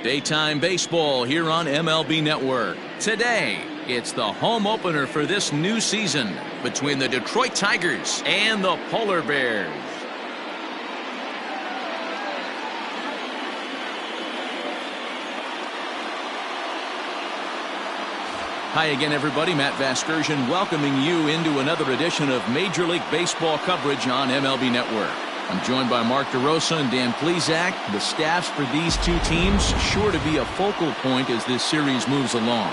Daytime baseball here on MLB Network. Today, it's the home opener for this new season between the Detroit Tigers and the Polar Bears. Hi again, everybody. Matt Vasgersian welcoming you into another edition of Major League Baseball coverage on MLB Network. I'm joined by Mark DeRosa and Dan Plesac. The staffs for these two teams sure to be a focal point as this series moves along.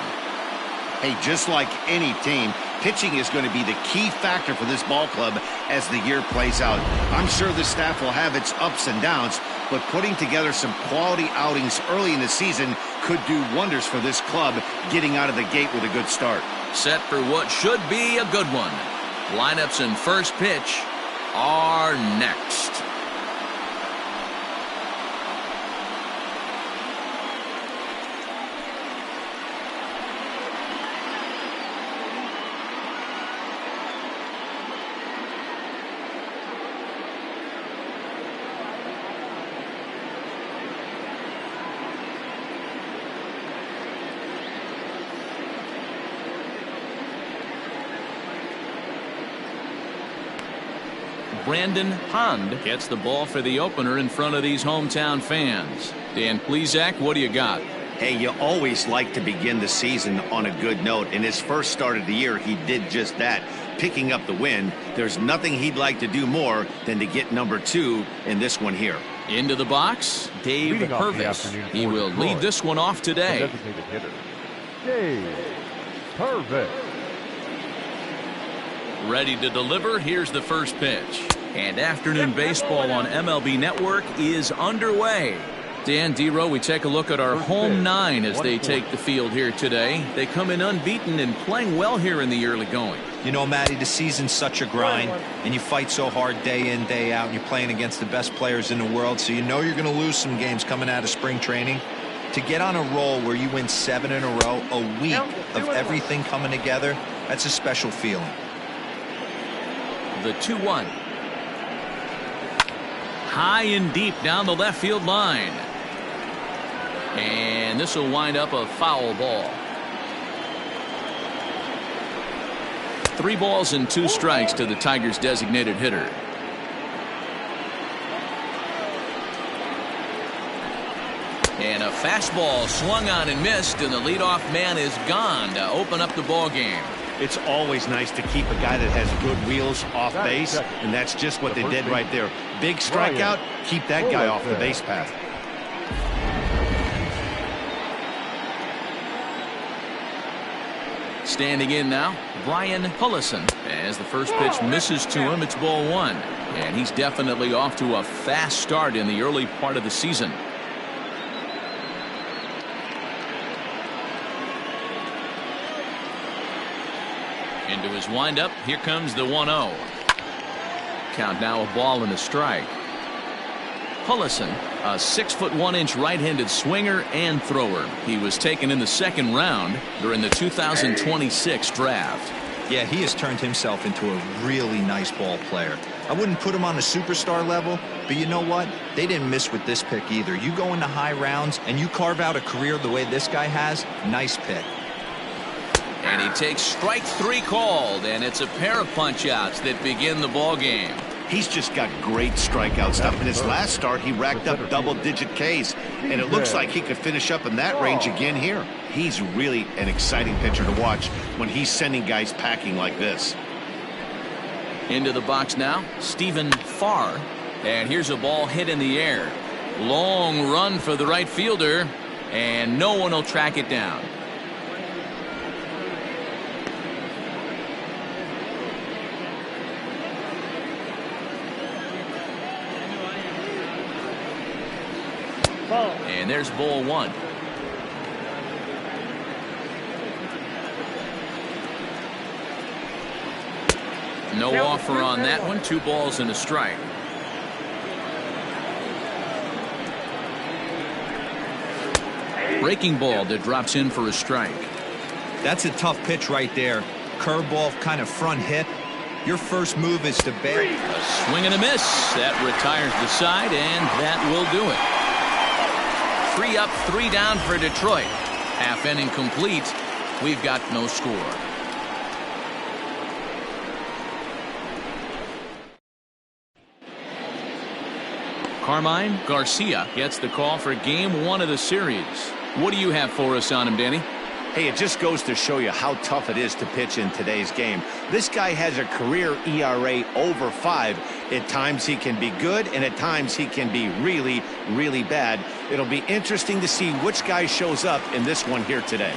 Hey, just like any team, pitching is going to be the key factor for this ball club as the year plays out. I'm sure the staff will have its ups and downs, but putting together some quality outings early in the season could do wonders for this club getting out of the gate with a good start. Set for what should be a good one. Lineups and first pitch are next. Brandon Hond gets the ball for the opener in front of these hometown fans. Dan Plesac, what do you got? Hey, you always like to begin the season on a good note. In his first start of the year, he did just that, picking up the win. There's nothing he'd like to do more than to get number 2 in this one here. Into the box, Dave Purvis. He will lead this one off today. Dave Purvis. Ready to deliver. Here's the first pitch. And afternoon baseball on MLB Network is underway. Dan Dero, we take a look at our home 9 as they take the field here today. They come in unbeaten and playing well here in the early going. You know, Matty, the season's such a grind, and you fight so hard day in, day out, and you're playing against the best players in the world, so you know you're going to lose some games coming out of spring training. To get on a roll where you win 7 in a row, a week of everything coming together, that's a special feeling. The 2-1. High and deep down the left field line. And this will wind up a foul ball. 3 balls and 2 strikes to the Tigers' designated hitter. And a fastball swung on and missed, and the leadoff man is gone to open up the ball game. It's always nice to keep a guy that has good wheels off base, and that's just what they did right there. Big strikeout, keep that guy off the base path. Standing in now, Brian Pullison. As the first pitch misses to him, it's ball 1. And he's definitely off to a fast start in the early part of the season. Into his windup, here comes the 1-0. Count now a ball and a strike. Pullison, a 6'1" right-handed swinger and thrower. He was taken in the second round during the 2026 draft. Yeah, he has turned himself into a really nice ball player. I wouldn't put him on a superstar level, but you know what? They didn't miss with this pick either. You go into high rounds and you carve out a career the way this guy has, nice pick. And he takes strike 3 called, and it's a pair of punch-outs that begin the ball game. He's just got great strikeout stuff. In his last start, he racked up double-digit Ks, and it looks like he could finish up in that range again here. He's really an exciting pitcher to watch when he's sending guys packing like this. Into the box now, Stephen Farr, and here's a ball hit in the air. Long run for the right fielder, and no one will track it down. And there's ball 1. No offer on that one. 2 balls and a strike. Breaking ball that drops in for a strike. That's a tough pitch right there. Curveball, kind of front hit. Your first move is to bail. A swing and a miss. That retires the side, and that will do it. 3 up, 3 down for Detroit. Half inning complete. We've got no score. Carmine Garcia gets the call for game 1 of the series. What do you have for us on him, Danny? Hey, it just goes to show you how tough it is to pitch in today's game. This guy has a career ERA over 5. At times he can be good, and at times he can be really, really bad. It'll be interesting to see which guy shows up in this one here today.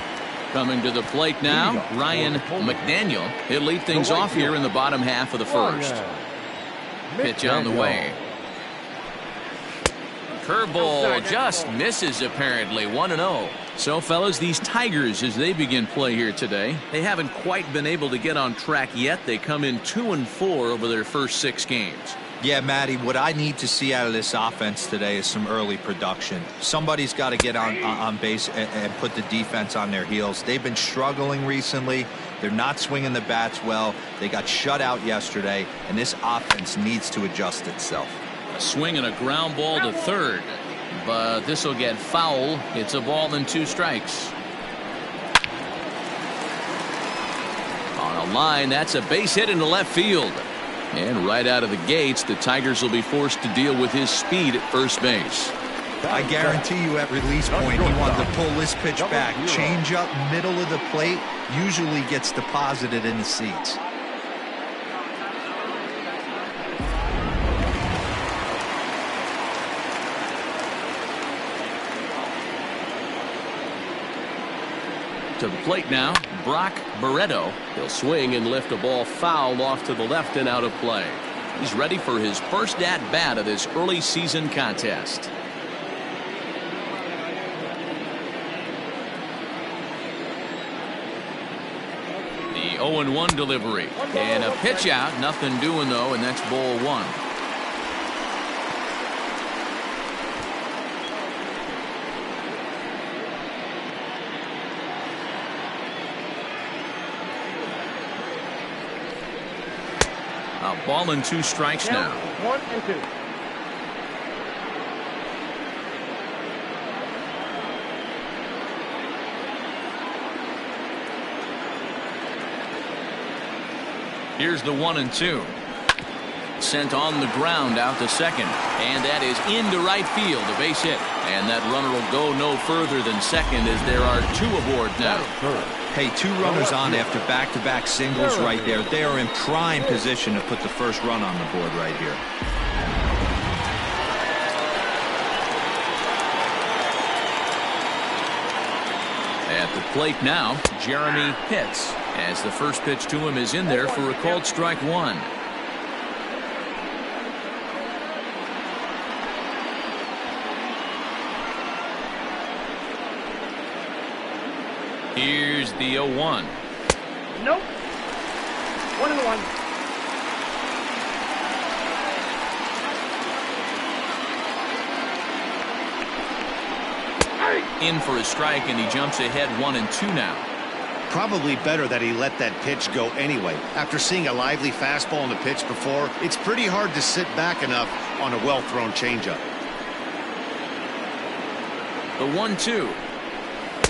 Coming to the plate now, Ryan McDaniel. He'll lead things off here in the bottom half of the first. Pitch on the way. Curveball just misses apparently. 1-0. So fellas, these Tigers, as they begin play here today, they haven't quite been able to get on track yet. They come in 2-4 over their first 6 games. Yeah, Matty, what I need to see out of this offense today is some early production. Somebody's got to get on base and put the defense on their heels. They've been struggling recently. They're not swinging the bats well. They got shut out yesterday, and this offense needs to adjust itself. A swing and a ground ball to third, but this will get foul. It's a ball and 2 strikes. On a line, that's a base hit into left field. And right out of the gates, the Tigers will be forced to deal with his speed at first base. I guarantee you at release point, he wanted to pull this pitch back. Change up middle of the plate usually gets deposited in the seats. To the plate now, Brock Barreto. He'll swing and lift a ball foul off to the left and out of play. He's ready for his first at-bat of this early season contest. The 0-1 delivery. And a pitch out. Nothing doing, though, and that's ball 1. A ball and 2 strikes now. 1 and 2. Here's the 1-2. Sent on the ground out to second, and that is into right field, a base hit, and that runner will go no further than second as there are 2 aboard now. Hey, 2 runners on after back-to-back singles right there. They are in prime position to put the first run on the board right here. At the plate now, Jeremy Pitts, as the first pitch to him is in there for a called strike 1. Here's the 0-1. Nope. 1-1. In for a strike, and he jumps ahead 1-2 now. Probably better that he let that pitch go anyway. After seeing a lively fastball on the pitch before, it's pretty hard to sit back enough on a well-thrown changeup. The 1-2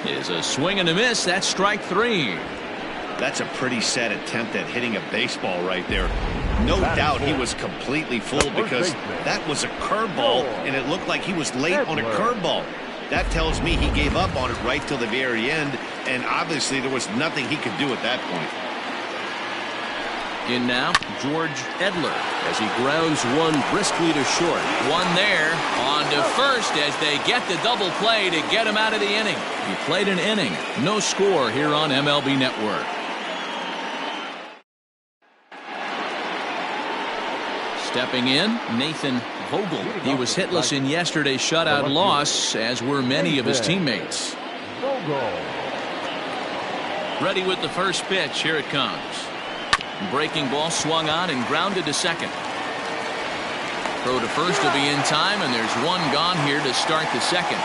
is a swing and a miss. That's strike 3. That's a pretty sad attempt at hitting a baseball right there. No doubt he was completely fooled because that was a curveball, and it looked like he was late on a curveball. That tells me he gave up on it right till the very end, and obviously there was nothing he could do at that point. In now, George Edler as he grounds one briskly to short. One there, on to first as they get the double play to get him out of the inning. He played an inning. No score here on MLB Network. Stepping in, Nathan Vogel. He was hitless in yesterday's shutout loss, as were many of his teammates. Ready with the first pitch. Here it comes. Breaking ball swung on and grounded to second. Throw to first will be in time, and there's one gone here to start the second.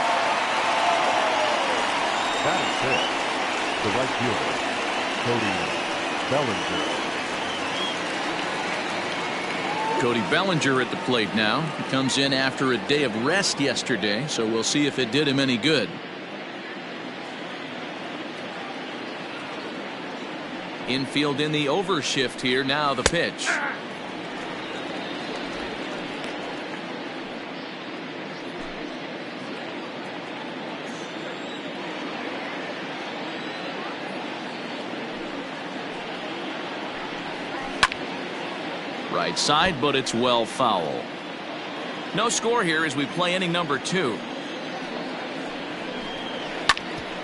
That is it. The right fielder, Cody Bellinger. Cody Bellinger at the plate now. He comes in after a day of rest yesterday, so we'll see if it did him any good. Infield in the overshift here. Now the pitch. Right side, but it's well foul. No score here as we play inning number 2.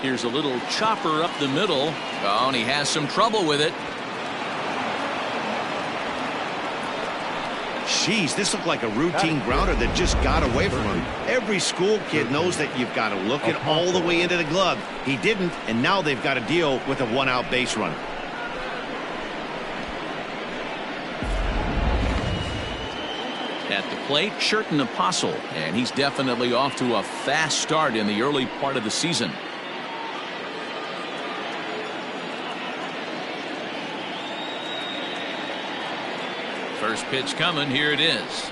Here's a little chopper up the middle. Oh, and he has some trouble with it. Jeez, this looked like a routine grounder that just got away from him. Every school kid knows that you've got to look it all the way into the glove. He didn't, and now they've got to deal with a one-out base runner. At the plate, Sherton Apostle, and he's definitely off to a fast start in the early part of the season. First pitch coming. Here it is.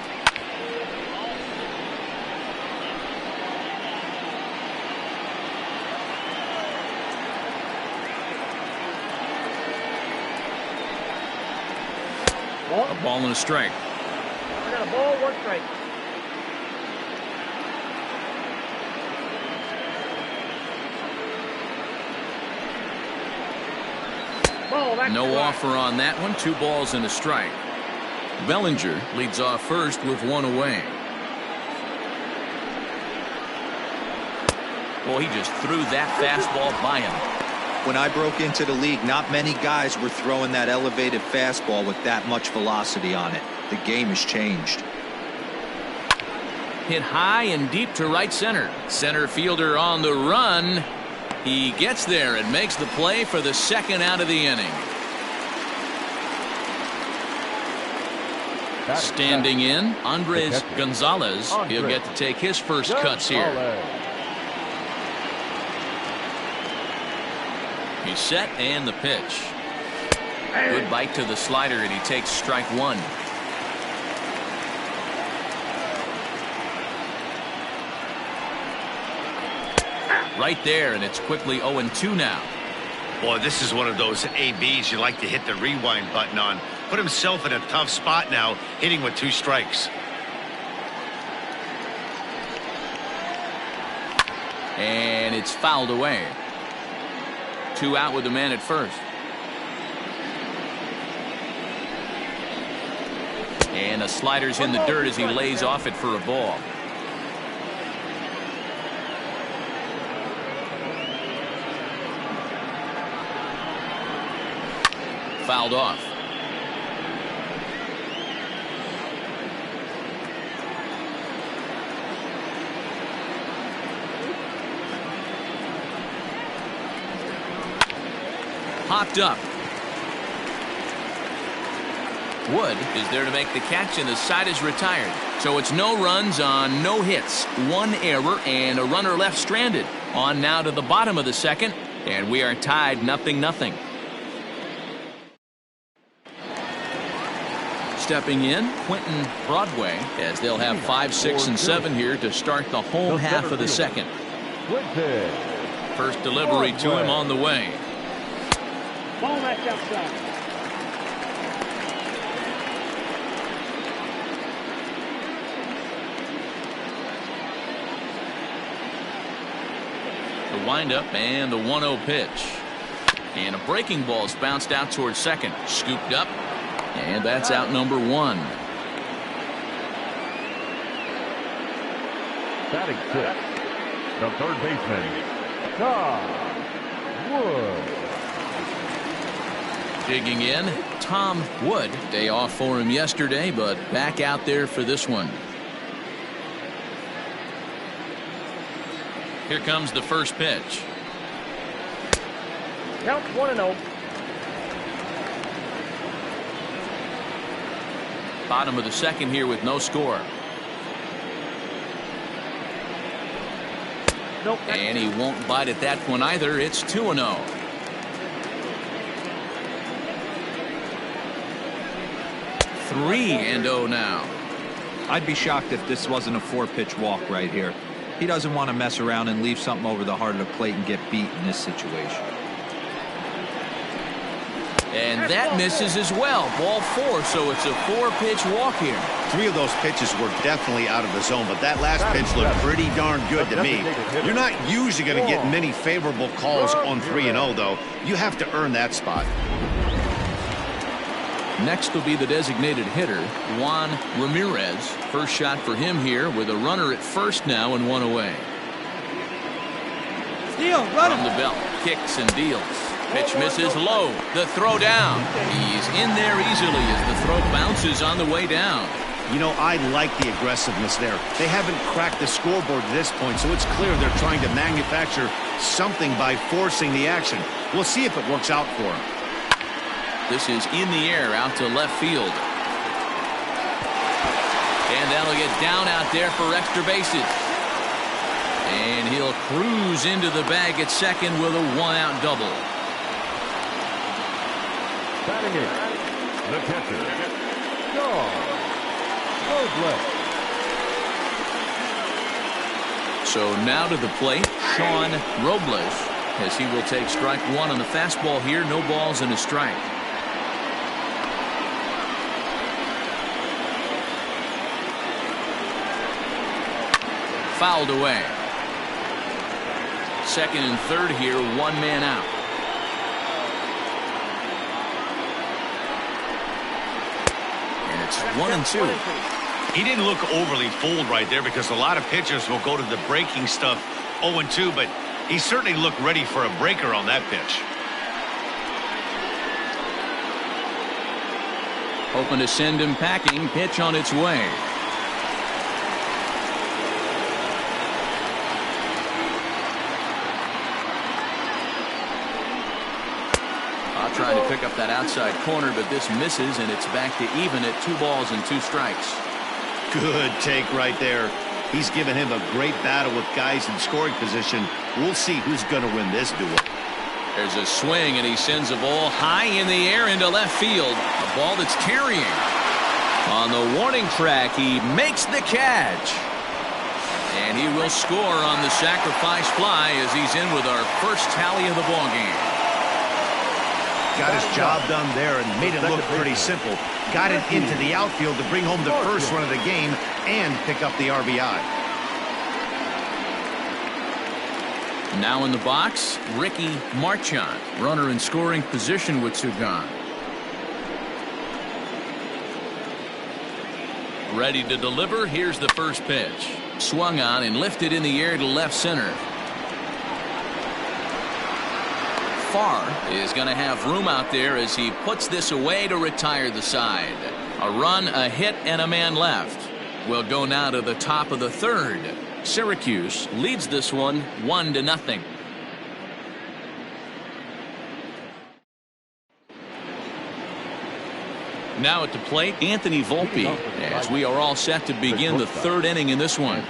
A ball and a strike. I got a ball, 1 strike. Ball, that's No strike. offer on that one. 2 balls and a strike. Bellinger leads off first with 1 away. Well, he just threw that fastball by him. When I broke into the league, not many guys were throwing that elevated fastball with that much velocity on it. The game has changed. Hit high and deep to right center. Center fielder on the run. He gets there and makes the play for the 2nd out of the inning. Standing in, Andres Gonzalez. He'll get to take his first cuts here. He's set and the pitch. Good bite to the slider, and he takes strike 1. Right there, and it's quickly 0-2 now. Boy, this is one of those ABs you like to hit the rewind button on. Put himself in a tough spot now, hitting with 2 strikes. And it's fouled away. 2 out with the man at first. And a slider's in the dirt as he lays off it for a ball. Fouled off. Popped up. Wood is there to make the catch, and the side is retired. So it's no runs on no hits. 1 error and a runner left stranded. On now to the bottom of the 2nd, and we are tied 0-0. Stepping in, Quentin Broadway, as they'll have 5, 6, and 7 here to start the home half of the 2nd. First delivery to him on the way. Ball match outside. The windup and the 1-0 pitch. And a breaking ball's bounced out towards 2nd. Scooped up. And that's out number 1. Batting 6, the 3rd baseman, Tom Wood. Digging in, Tom Wood. Day off for him yesterday, but back out there for this one. Here comes the first pitch. Count 1-0. Bottom of the 2nd here with no score. Nope. And he won't bite at that one either. It's 2-0. 3-0 now. I'd be shocked if this wasn't a 4-pitch walk right here. He doesn't want to mess around and leave something over the heart of the plate and get beat in this situation. And that misses as well. Ball 4, so it's a 4-pitch walk here. 3 of those pitches were definitely out of the zone, but that last pitch looked pretty darn good to me. You're not usually going to get many favorable calls on 3-0, though. You have to earn that spot. Next will be the designated hitter, Juan Ramirez. First shot for him here with a runner at first now and 1 away. From the belt, kicks and deals. Pitch misses low. The throw down. He's in there easily as the throw bounces on the way down. You know, I like the aggressiveness there. They haven't cracked the scoreboard at this point, so it's clear they're trying to manufacture something by forcing the action. We'll see if it works out for them. This is in the air out to left field. And that'll get down out there for extra bases. And he'll cruise into the bag at second with a 1-out double. Batting it, the catcher, Robles. So now to the plate, Sean Robles, as he will take strike 1 on the fastball here. No balls and a strike. Fouled away. Second and third here, 1 man out. And it's 1-2. He didn't look overly fooled right there because a lot of pitchers will go to the breaking stuff 0-2, but he certainly looked ready for a breaker on that pitch. Hoping to send him packing. Pitch on its way. Trying to pick up that outside corner, but this misses, and it's back to even at 2 balls and 2 strikes. Good take right there. He's given him a great battle with guys in scoring position. We'll see who's going to win this duel. There's a swing, and he sends a ball high in the air into left field. A ball that's carrying. On the warning track, he makes the catch. And he will score on the sacrifice fly as he's in with our first tally of the ball game. Got his job done there and made it look pretty simple. Got it into the outfield to bring home the first run of the game and pick up the RBI. Now in the box, Ricky Marchand, runner in scoring position with 2 gone. Ready to deliver. Here's the first pitch. Swung on and lifted in the air to left center. Farr is going to have room out there as he puts this away to retire the side. A run, a hit, and a man left. We'll go now to the top of the third. Syracuse leads this one 1-0. Now at the plate, Anthony Volpe, as we are all set to begin the third inning in this one.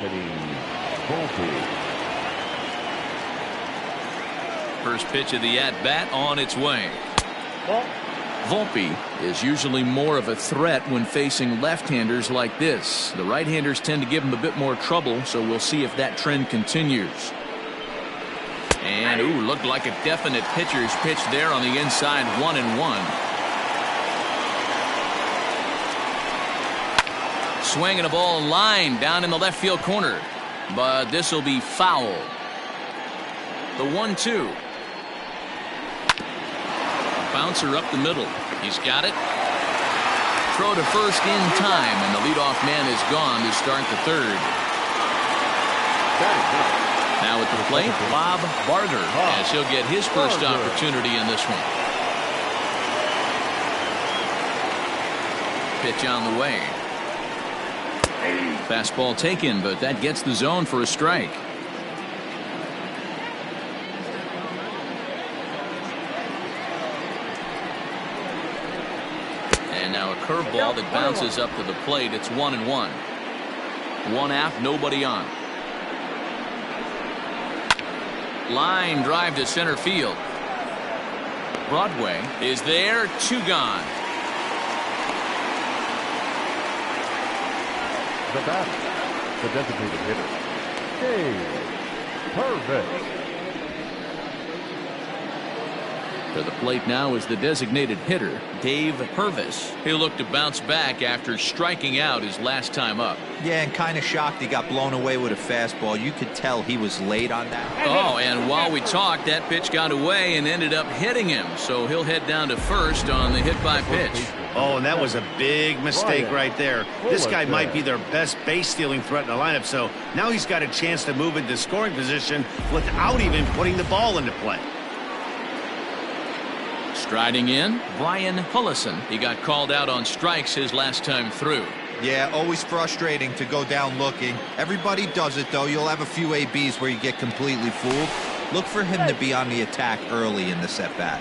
First pitch of the at-bat on its way. Volpe is usually more of a threat when facing left-handers like this. The right-handers tend to give him a bit more trouble, so we'll see if that trend continues. And, ooh, looked like a definite pitcher's pitch there on the inside, 1-1. Swinging a ball line down in the left field corner, but this will be foul. The 1-2. Bouncer up the middle. He's got it. Throw to first in time, and the leadoff man is gone to start the third. Now at the plate, Bob Barger, as he'll get his first opportunity in this one. Pitch on the way. Fastball taken, but that gets the zone for a strike. And now a curveball that bounces up to the plate. It's 1-1. 1 out, nobody on. Line drive to center field. Broadway is there, 2 gone. The batter, the designated hitter, Dave Purvis. To the plate now is the designated hitter, Dave Purvis. He'll look to bounce back after striking out his last time up. Yeah, and kind of shocked he got blown away with a fastball. You could tell he was late on that. Oh, and while we talked, that pitch got away and ended up hitting him. So he'll head down to first on the hit by pitch. Oh, and that was a big mistake right there. This guy might be their best base stealing threat in the lineup, so now he's got a chance to move into scoring position without even putting the ball into play. Striding in, Brian Hullison. He got called out on strikes his last time through. Yeah, always frustrating to go down looking. Everybody does it, though. You'll have a few ABs where you get completely fooled. Look for him to be on the attack early in the at-bat.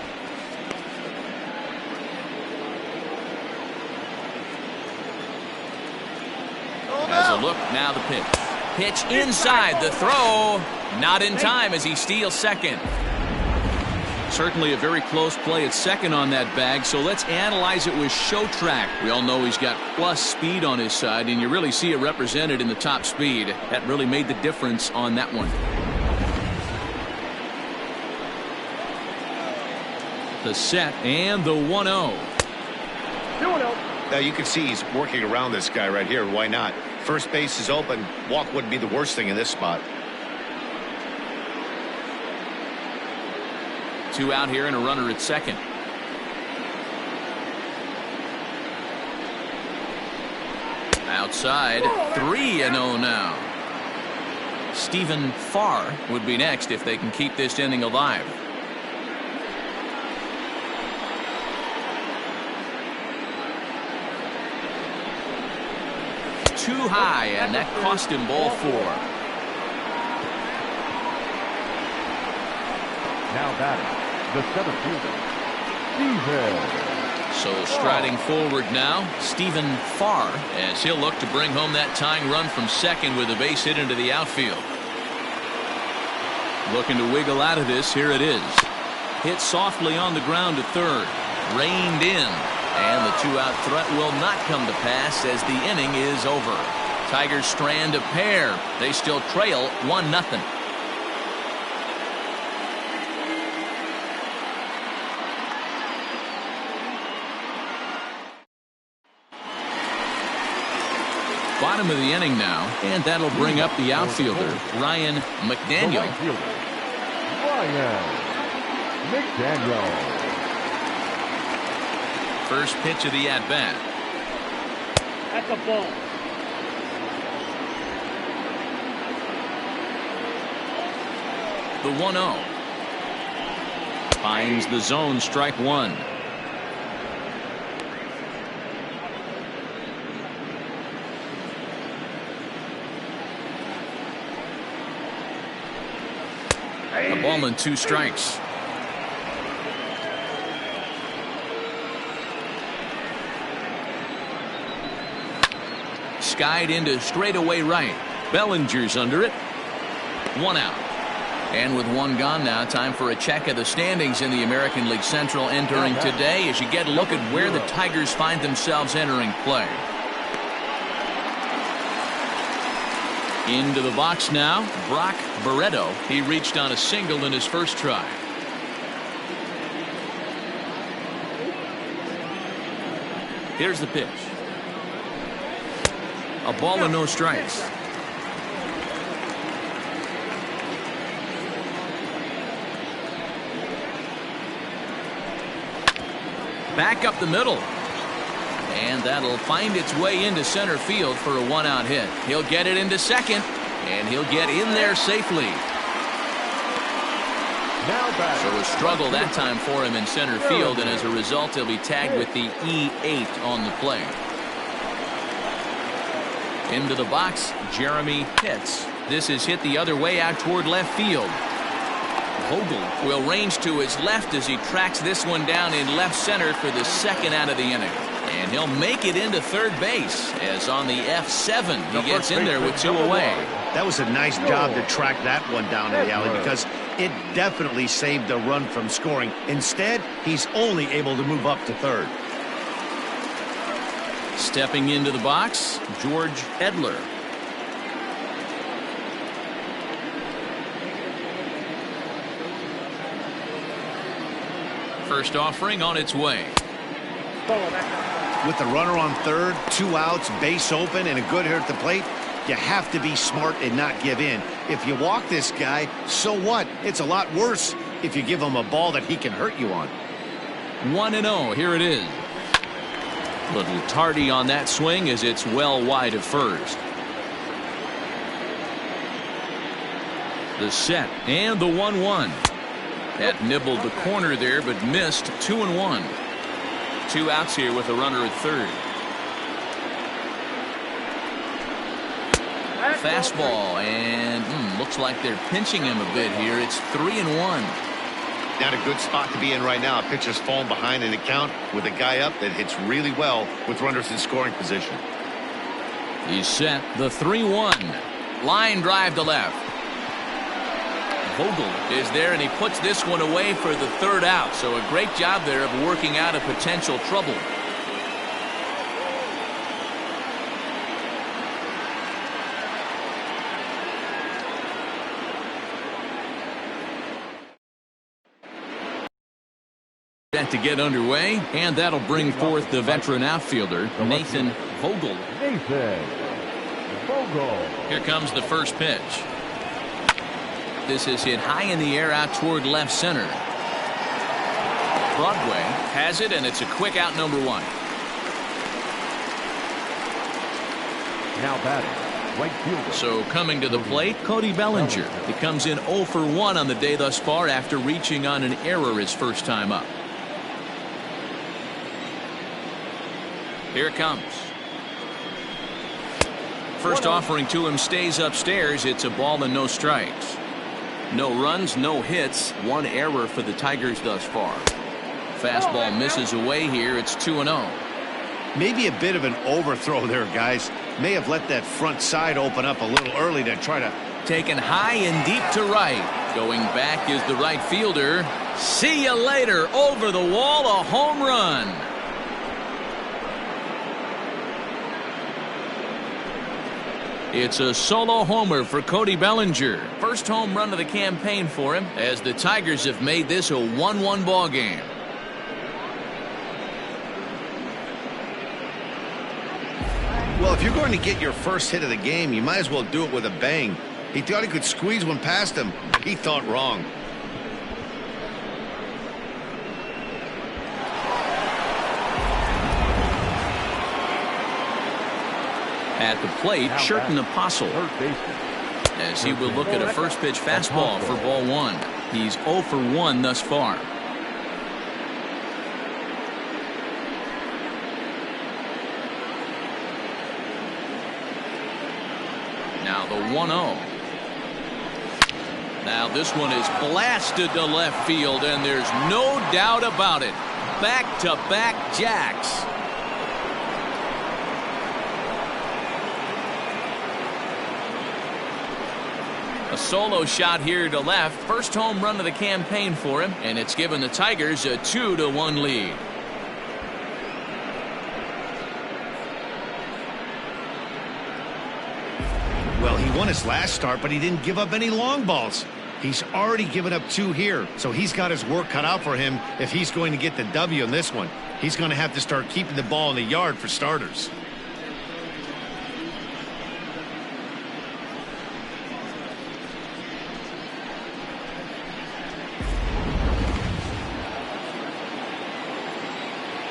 Has a look, now the pitch. Pitch inside, the throw. Not in time as he steals second. Certainly a very close play at second on that bag, so let's analyze it with show track. We all know he's got plus speed on his side, and you really see it represented in the top speed. That really made the difference on that one. The set and the 1-0. Now you can see he's working around this guy right here. Why not? First base is open. Walk wouldn't be the worst thing in this spot. 2 out here and a runner at second. Outside, 3-0 now. Stephen Farr would be next if they can keep this inning alive. Too high, and that cost him ball 4. Now batting, the center fielder, Steven. So striding forward now, Stephen Farr, as he'll look to bring home that tying run from second with a base hit into the outfield. Looking to wiggle out of this. Here it is. Hit softly on the ground to third. Reined in. And the 2-out threat will not come to pass as the inning is over. Tigers strand a pair. They still trail 1-0. Bottom of the inning now, and that'll bring up the outfielder, Ryan McDaniel. Ryan McDaniel. First pitch of the at-bat. That's a ball. The 1-0. Finds the zone, strike one. A ball and 2 strikes. Skied into straightaway right. Bellinger's under it. 1 out. And with 1 gone now, time for a check of the standings in the American League Central entering today as you get a look at where the Tigers find themselves entering play. Into the box now, Brock Barreto. He reached on a single in his first try. Here's the pitch. A ball and no strikes. Back up the middle. And that'll find its way into center field for a 1-out hit. He'll get it into second, and he'll get in there safely. So a struggle that time for him in center field, and as a result, he'll be tagged with the E8 on the play. Into the box, Jeremy Pitts. This is hit the other way out toward left field. Vogel will range to his left as he tracks this one down in left center for the 2nd out of the inning. And he'll make it into third base as on the F7 he gets in there with 2 away. That was a nice job to track that one down to the alley because it definitely saved the run from scoring. Instead, he's only able to move up to third. Stepping into the box, George Edler. First offering on its way. With the runner on third, 2 outs, base open, and a good hitter at the plate, you have to be smart and not give in. If you walk this guy, so what? It's a lot worse if you give him a ball that he can hurt you on. 1-0. Here it is. Little tardy on that swing as it's well wide of first. The set and the 1-1. That nibbled the corner there but missed. 2-1. 2 outs here with a runner at third. Fastball, and looks like they're pinching him a bit here. It's 3-1. Not a good spot to be in right now. A pitcher's falling behind in the count with a guy up that hits really well with runners in scoring position. He's set. The 3-1. Line drive to left. Vogel is there, and he puts this one away for the third out. So a great job there of working out a potential trouble. To get underway, and that'll bring forth the veteran outfielder, Nathan Vogel. Here comes the first pitch. This is hit high in the air out toward left center. Broadway has it, and it's a quick out, number 1. Now batting, right fielder. So coming to the plate, Cody Bellinger. He comes in 0 for 1 on the day thus far after reaching on an error his first time up. Here it comes. First offering to him stays upstairs. It's a ball and no strikes. No runs, no hits. 1 error for the Tigers thus far. Fastball misses away here. It's 2-0. Maybe a bit of an overthrow there, guys. May have let that front side open up a little early to try to. Taken high and deep to right. Going back is the right fielder. See you later. Over the wall, a home run. It's a solo homer for Cody Bellinger. First home run of the campaign for him as the Tigers have made this a 1-1 ball game. Well, if you're going to get your first hit of the game, you might as well do it with a bang. He thought he could squeeze one past him, but he thought wrong. At the plate, Sherton Apostle, as he will look at a first pitch fastball for ball 1. He's 0 for 1 thus far. Now the 1-0. Now this one is blasted to left field, and there's no doubt about it. Back-to-back jacks. A solo shot here to left. First home run of the campaign for him, and it's given the Tigers a 2-1 lead. Well, he won his last start, but he didn't give up any long balls. He's already given up 2 here, so he's got his work cut out for him if he's going to get the W in this one. He's going to have to start keeping the ball in the yard for starters.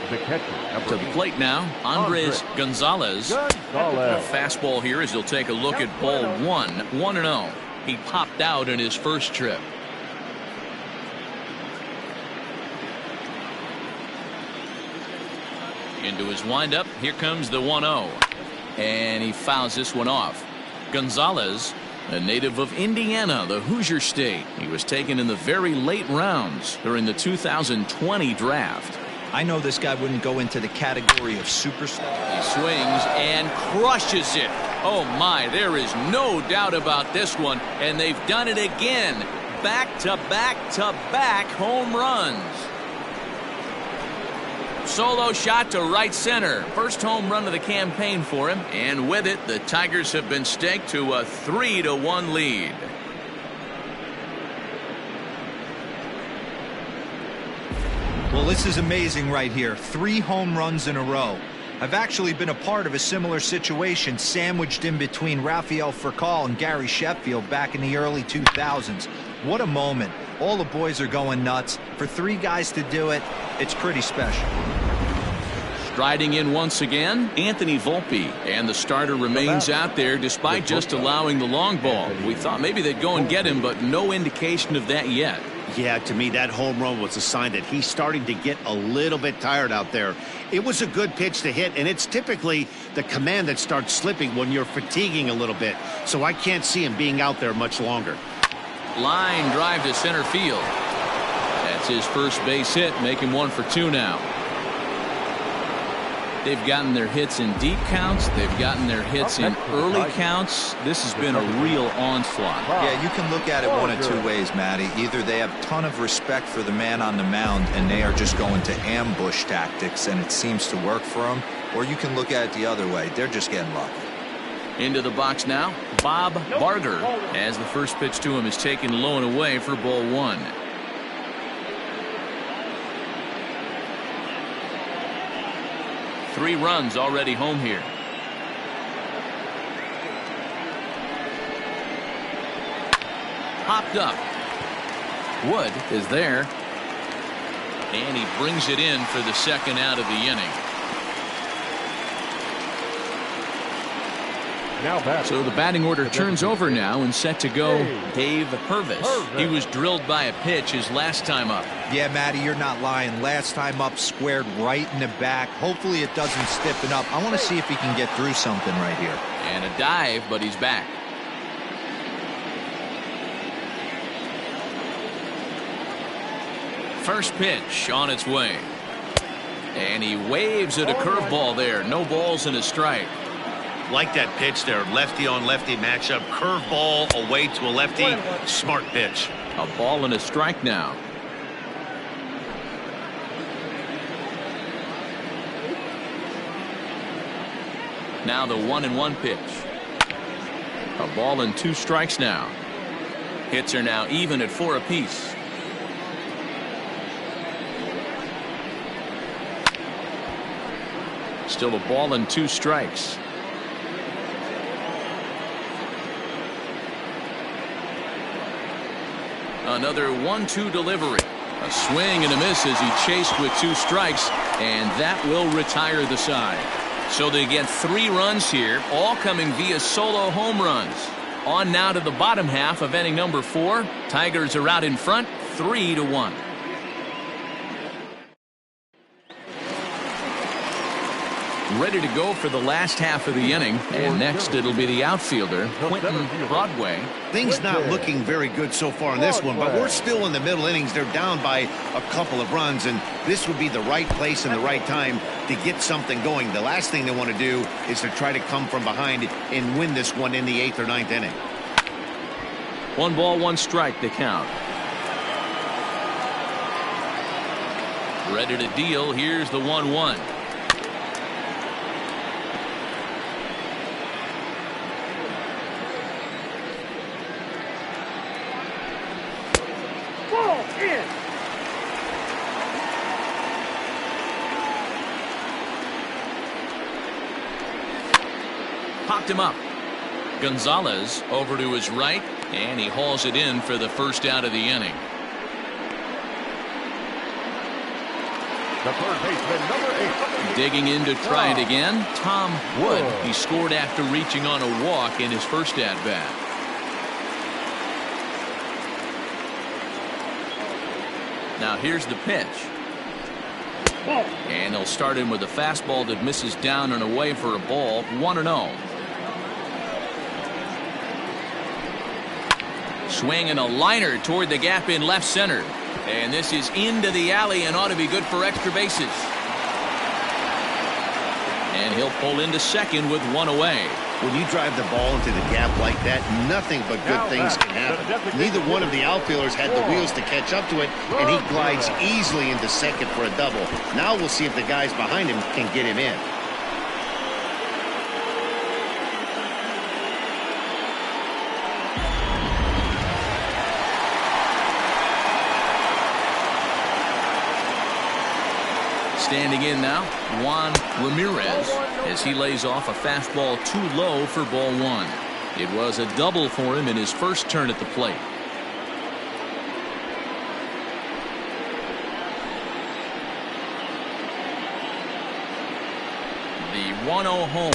The catcher, To the plate now, Andres Gonzalez. A fastball here as he'll take a look at ball 1. 1-0. He popped out in his first trip. Into his windup. Here comes the 1-0. And he fouls this one off. Gonzalez, a native of Indiana, the Hoosier State. He was taken in the very late rounds during the 2020 draft. I know this guy wouldn't go into the category of superstar. He swings and crushes it. Oh my, there is no doubt about this one, and they've done it again. Back to back to back home runs. Solo shot to right center. First home run of the campaign for him. And with it, the Tigers have been staked to a 3-1 lead. Well, this is amazing right here. 3 home runs in a row. I've actually been a part of a similar situation sandwiched in between Rafael Furcal and Gary Sheffield back in the early 2000s. What a moment. All the boys are going nuts. For 3 guys to do it, it's pretty special. Striding in once again, Anthony Volpe. And the starter remains out there despite just allowing the long ball. We thought maybe they'd go and get him, but no indication of that yet. Yeah, to me, that home run was a sign that he's starting to get a little bit tired out there. It was a good pitch to hit, and it's typically the command that starts slipping when you're fatiguing a little bit. So I can't see him being out there much longer. Line drive to center field. That's his first base hit, making 1 for 2 now. They've gotten their hits in deep counts. They've gotten their hits in early counts. This has been a real onslaught. Yeah, you can look at it one of 2 ways, Matty. Either they have a ton of respect for the man on the mound and they are just going to ambush tactics and it seems to work for them, or you can look at it the other way. They're just getting lucky. Into the box now, Bob Barger, as the first pitch to him is taken low and away for ball 1. Three runs already home here. Popped up. Wood is there. And he brings it in for the second out of the inning. So the batting order turns over now and set to go Dave Purvis. He was drilled by a pitch his last time up. Yeah, Matty, you're not lying. Last time up, squared right in the back. Hopefully it doesn't stiffen up. I want to see if he can get through something right here. And a dive, but he's back. First pitch on its way. And he waves at a curveball there. No balls and a strike. Like that pitch there, lefty on lefty matchup, curveball away to a lefty, smart pitch. A ball and a strike now. Now the 1-1 pitch. A ball and 2 strikes now. Hits are now even at 4 apiece. Still a ball and 2 strikes. Another 1-2 delivery. A swing and a miss as he chased with 2 strikes, and that will retire the side. So they get 3 runs here, all coming via solo home runs. On now to the bottom half of inning number 4. Tigers are out in front, 3-1. Ready to go for the last half of the inning, and next it'll be the outfielder, Quentin Broadway. Things not looking very good so far in this one, but we're still in the middle innings. They're down by a couple of runs, and this would be the right place and the right time to get something going. The last thing they want to do is to try to come from behind and win this one in the 8th or 9th inning. 1 ball, 1 strike to count. Ready to deal. Here's the 1-1. Popped him up. Gonzalez over to his right, and he hauls it in for the first out of the inning. The third baseman, number 8. Digging in to try it again, Tom Wood. He scored after reaching on a walk in his first at-bat. Now here's the pitch. And he'll start in with a fastball that misses down and away for a ball. 1-0. Swing and a liner toward the gap in left center. And this is into the alley and ought to be good for extra bases. And he'll pull into second with 1 away. When you drive the ball into the gap like that, nothing but good things can happen. Neither one of the outfielders had the wheels to catch up to it, and he glides easily into second for a double. Now we'll see if the guys behind him can get him in. Standing in now, Juan Ramirez, as he lays off a fastball too low for ball one. It was a double for him in his first turn at the plate. The 1-0 home.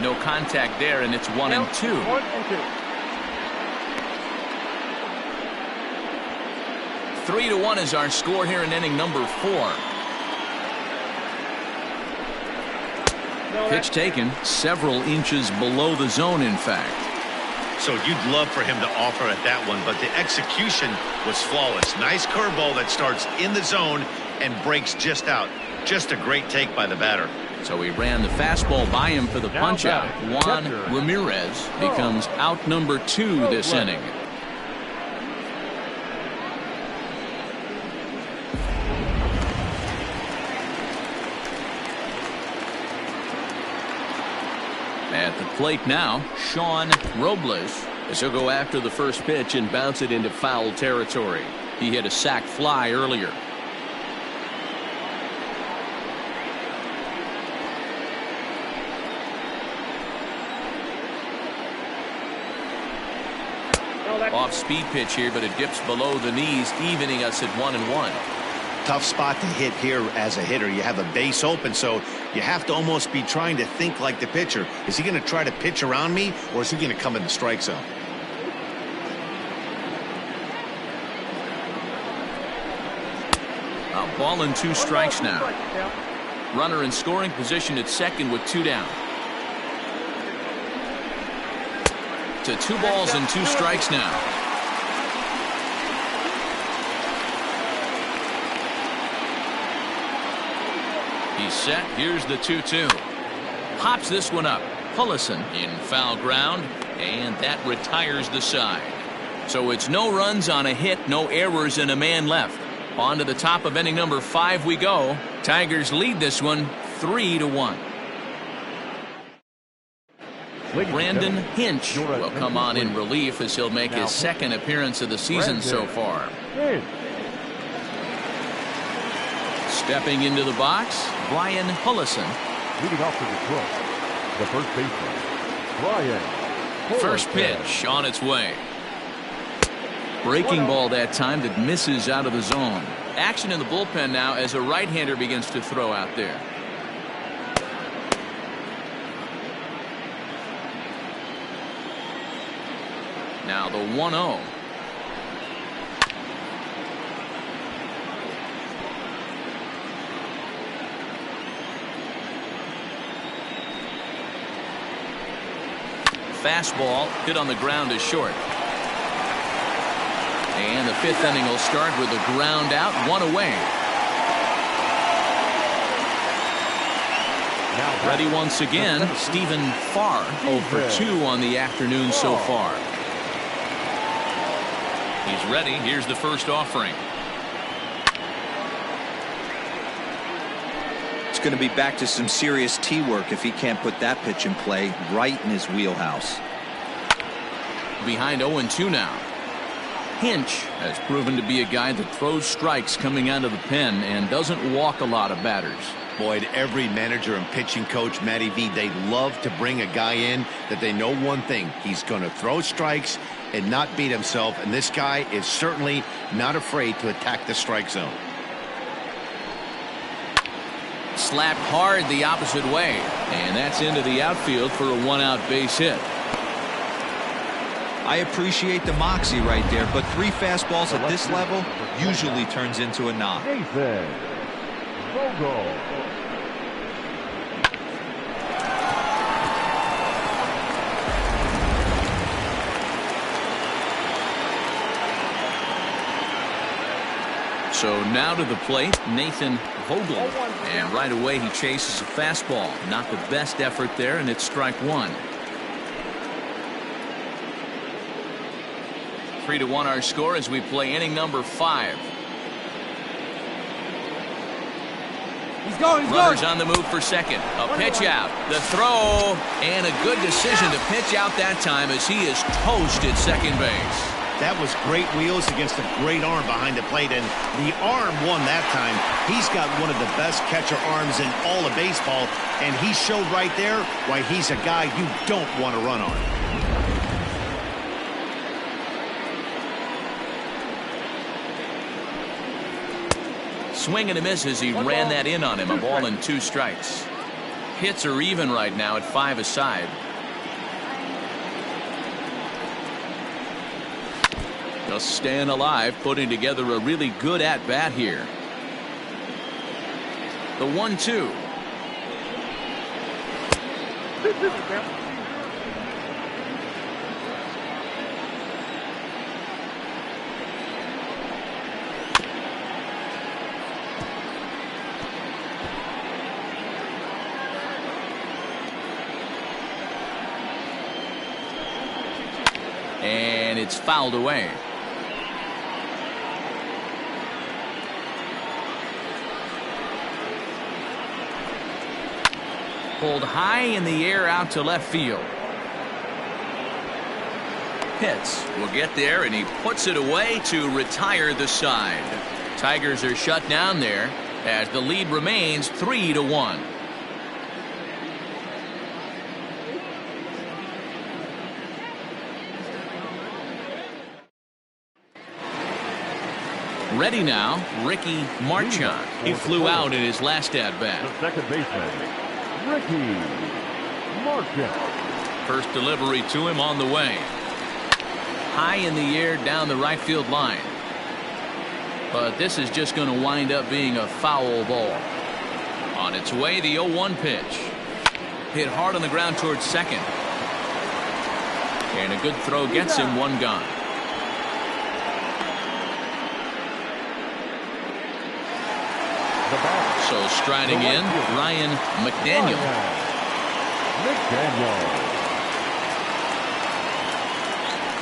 No contact there, and it's 1-2. 3-1 is our score here in inning number 4. Pitch taken several inches below the zone, in fact. So you'd love for him to offer at that one, but the execution was flawless. Nice curveball that starts in the zone and breaks just out. Just a great take by the batter. So he ran the fastball by him for the punch-out. Juan Ramirez becomes out number 2 this inning. At the plate now, Sean Robles, as he'll go after the first pitch and bounce it into foul territory. He hit a sac fly earlier. Off-speed pitch here, but it dips below the knees, evening us at 1-1. Tough spot to hit here as a hitter. You have a base open, so you have to almost be trying to think like the pitcher. Is he going to try to pitch around me, or is he going to come in the strike zone? A ball and 2 strikes now. Runner in scoring position at second with 2 down. To 2 balls and 2 strikes now. He's set. Here's the 2-2. Pops this one up. Hullison in foul ground, and that retires the side. So it's no runs on a hit, no errors, and a man left. On to the top of inning number 5 we go. Tigers lead this one 3-1. Brandon Hinch will come on in relief as he'll make his second appearance of the season so far. Stepping into the box, Brian Hullison. Leading off to the club, the first baseman, Brian Hullison. First pitch on its way. Breaking ball that time that misses out of the zone. Action in the bullpen now as a right-hander begins to throw out there. Now the 1-0. Fastball hit on the ground is short. And the 5th inning will start with a ground out, 1 away. Ready once again, Stephen Farr, 0 for 2 on the afternoon so far. He's ready. Here's the first offering. It's going to be back to some serious tee work if he can't put that pitch in play right in his wheelhouse. Behind 0-2 now. Hinch has proven to be a guy that throws strikes coming out of the pen and doesn't walk a lot of batters. Boyd, every manager and pitching coach, Matty V, they love to bring a guy in that they know one thing. He's going to throw strikes and not beat himself, and this guy is certainly not afraid to attack the strike zone. Slapped hard the opposite way, and that's into the outfield for a 1-out base hit. I appreciate the moxie right there, but 3 fastballs at this level usually turns into a knock. Nathan Vogel. So now to the plate, Nathan Vogel. And right away he chases a fastball. Not the best effort there, and it's strike one. 3-1 our score as we play inning number 5. He's going. Runners on the move for second. A pitch out. The throw. And a good decision to pitch out that time as he is toast at second base. That was great wheels against a great arm behind the plate, and the arm won that time. He's got one of the best catcher arms in all of baseball, and he showed right there why he's a guy you don't want to run on. Swing and a miss as he ran that in on him. A ball and 2 strikes. Hits are even right now at 5 aside. Just staying alive, putting together a really good at-bat here. The 1-2. And it's fouled away. Pulled high in the air out to left field. Pitts will get there, and he puts it away to retire the side. Tigers are shut down there as the lead remains 3-1. Ready now, Ricky Marchand. He flew out in his last at-bat. The second baseman, Ricky Marchand. First delivery to him on the way. High in the air down the right field line. But this is just going to wind up being a foul ball. On its way, the 0-1 pitch. Hit hard on the ground towards second. And a good throw gets him one gone. So striding in, Ryan McDaniel.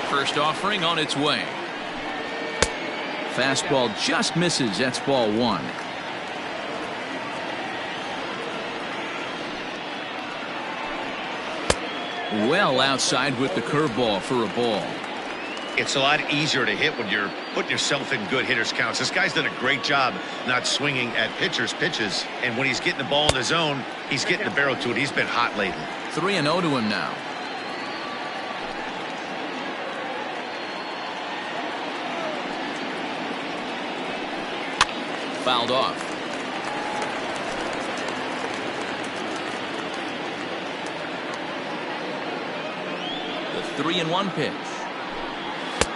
First offering on its way. Fastball just misses. That's ball 1. Well outside with the curveball for a ball. It's a lot easier to hit when you're putting yourself in good hitters' counts. This guy's done a great job not swinging at pitchers' pitches. And when he's getting the ball in the zone, he's getting the barrel to it. He's been hot lately. 3-0 to him now. Fouled off. The 3-1 pitch.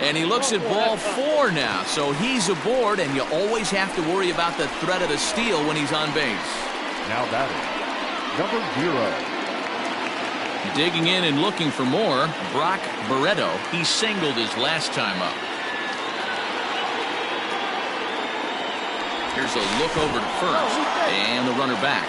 And he looks at ball 4 now, so he's aboard, and you always have to worry about the threat of the steal when he's on base. Now batting, number 0. Digging in and looking for more, Brock Barreto. He singled his last time up. Here's a look over to first, and the runner back.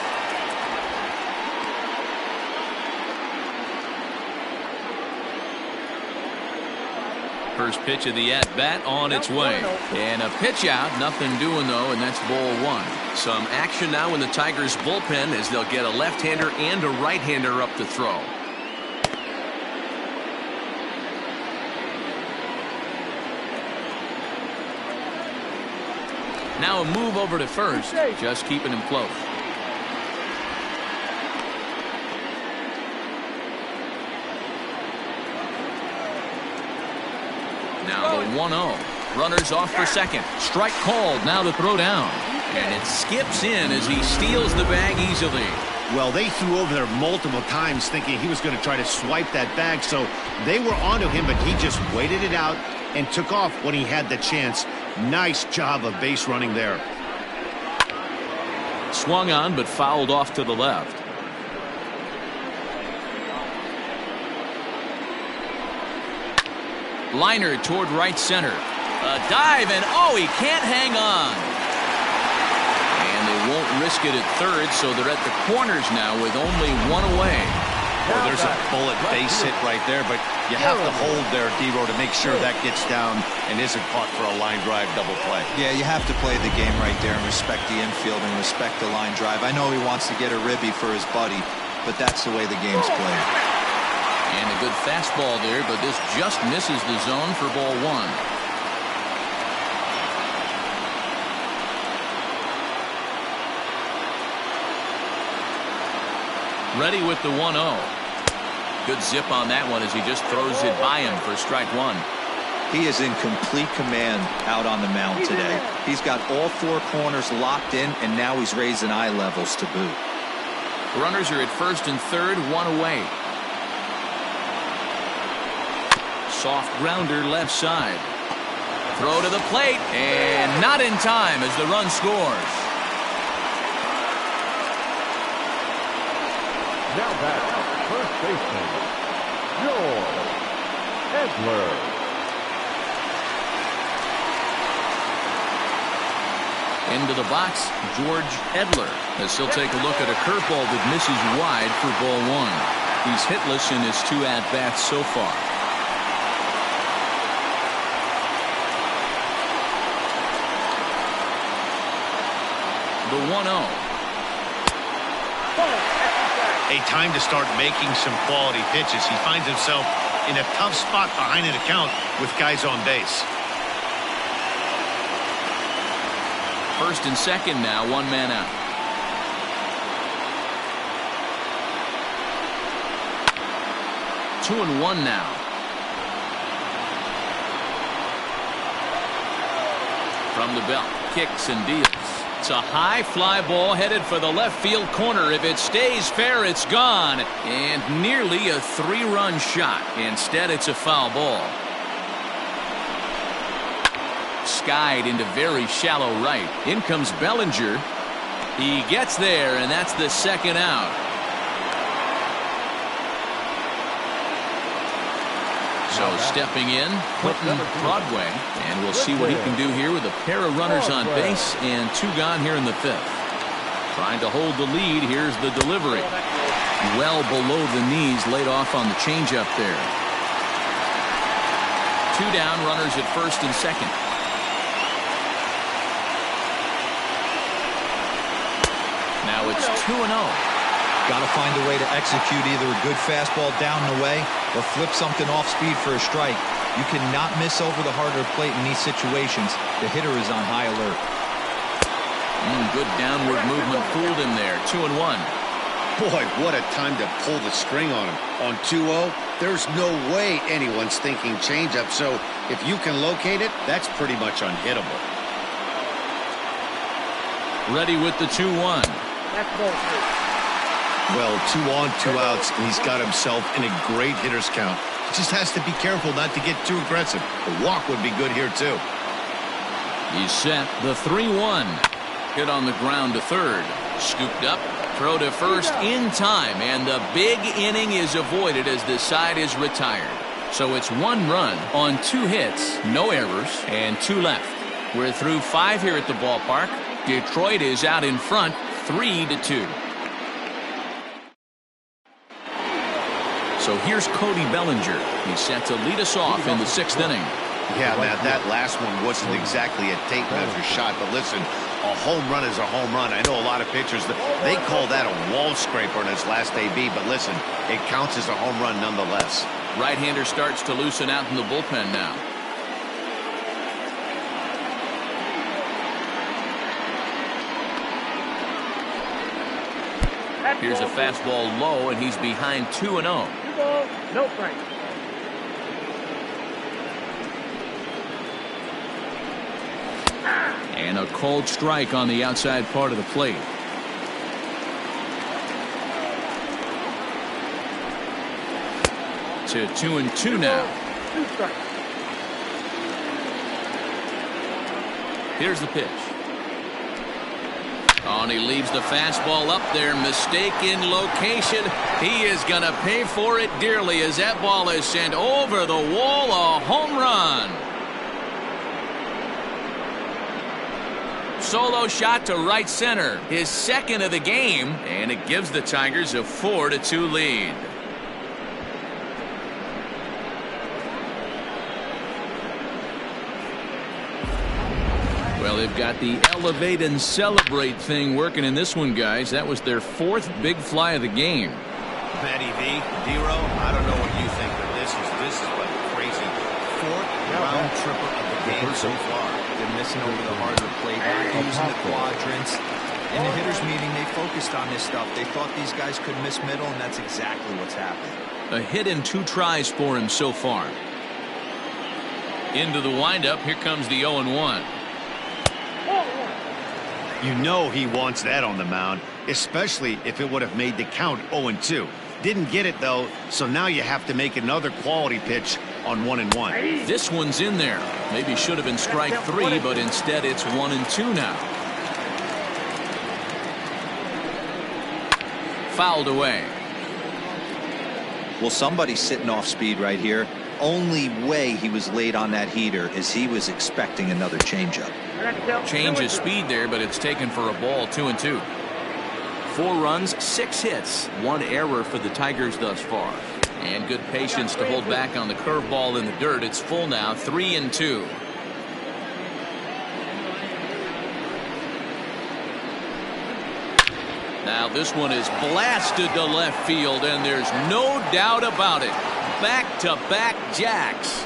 First pitch of the at-bat on its way. And a pitch out, nothing doing though, and that's ball 1. Some action now in the Tigers bullpen as they'll get a left-hander and a right-hander up to throw. Now a move over to first, just keeping him close. Now the 1-0. Runners off for second. Strike called. Now the throw down. And it skips in as he steals the bag easily. Well, they threw over there multiple times thinking he was going to try to swipe that bag, so they were onto him, but he just waited it out and took off when he had the chance. Nice job of base running there. Swung on, but fouled off to the left. Liner toward right center. A dive, and oh, he can't hang on. risk it at third, so they're at the corners now with only one away. Well, there's a bullet base hit right there, but you have to hold there, Dero, to make sure that gets down and isn't caught for a line drive double play. Yeah, you have to play the game right there and respect the infield and respect the line drive. I know he wants to get a ribby for his buddy, but that's the way the game's played. And a good fastball there, but this just misses the zone for ball one. Ready with the 1-0. Good zip on that one as he just throws it by him for strike one. He is in complete command out on the mound today. He's got all four corners locked in, and now he's raising eye levels to boot. Runners are at first and third, one away. Soft grounder left side. Throw to the plate, and not in time as the run scores. Now back, first baseman, George Edler. Into the box, George Edler, as he'll take a look at a curveball that misses wide for ball one. He's hitless in his two at-bats so far. The 1-0. A time to start making some quality pitches. He finds himself in a tough spot behind an account with guys on base. First and second now, one man out. Two and one now. From the belt, kicks and deals. It's a high fly ball headed for the left field corner. If it stays fair, it's gone. And nearly a three-run shot. Instead, it's a foul ball. Skied into very shallow right. In comes Bellinger. He gets there, and that's the second out. So stepping in, Quentin Broadway, and we'll see what he can do here with a pair of runners on base and two gone here in the fifth. Trying to hold the lead. Here's the delivery. Well below the knees, laid off on the changeup there. Two down, runners at first and second. Now it's 2-0. Got to find a way to execute either a good fastball down and away or flip something off speed for a strike. You cannot miss over the harder plate in these situations. The hitter is on high alert. Good downward movement fooled him there. 2-1. Boy, what a time to pull the string on him. On 2-0, there's no way anyone's thinking changeup. So if you can locate it, that's pretty much unhittable. Ready with the 2-1. That's bullshit. Well, 2 on, 2 outs, and he's got himself in a great hitter's count. He just has to be careful not to get too aggressive. A walk would be good here, too. He's set. The 3-1. Hit on the ground to third. Scooped up. Throw to first in time, and the big inning is avoided as the side is retired. So it's 1 run on 2 hits, no errors, and 2 left. We're through 5 here at the ballpark. Detroit is out in front, 3-2. So here's Cody Bellinger. He's set to lead us off in the 6th inning. Yeah, man, that last one wasn't exactly a tape measure shot, but listen, a home run is a home run. I know a lot of pitchers, they call that a wall scraper in his last AB, but listen, it counts as a home run nonetheless. Right-hander starts to loosen out in the bullpen now. Here's a fastball low, and he's behind 2-0. No Frank. And a called strike on the outside part of the plate. To 2-2 now. Here's the pitch. Oh, and he leaves the fastball up there. Mistaken location. He is going to pay for it dearly as that ball is sent over the wall. A home run. Solo shot to right center, his second of the game, and it gives the Tigers a 4-2 lead. Well, they've got the elevate and celebrate thing working in this one, guys. That was their fourth big fly of the game. Matty V, D-Row, I don't know what you think, but this is like crazy. Fourth round tripper of the game so far. They're missing over the harder plate, not using the quadrants. In the hitters meeting, they focused on this stuff. They thought these guys could miss middle, and that's exactly what's happened. A hit and 2 tries for him so far. Into the windup, here comes the 0-1. You know he wants that on the mound, especially if it would have made the count 0-2. Didn't get it, though, so now you have to make another quality pitch on 1-1. This one's in there. Maybe should have been strike 3, but instead it's 1-2 now. Fouled away. Well, somebody's sitting off speed right here. Only way he was late on that heater is he was expecting another changeup. Change of speed there, but it's taken for a ball. 2-2. 4 runs, 6 hits, 1 error for the Tigers thus far. And good patience to hold back on the curveball in the dirt. It's full now, 3-2. Now this one is blasted to left field, and there's no doubt about it. Back-to-back jacks.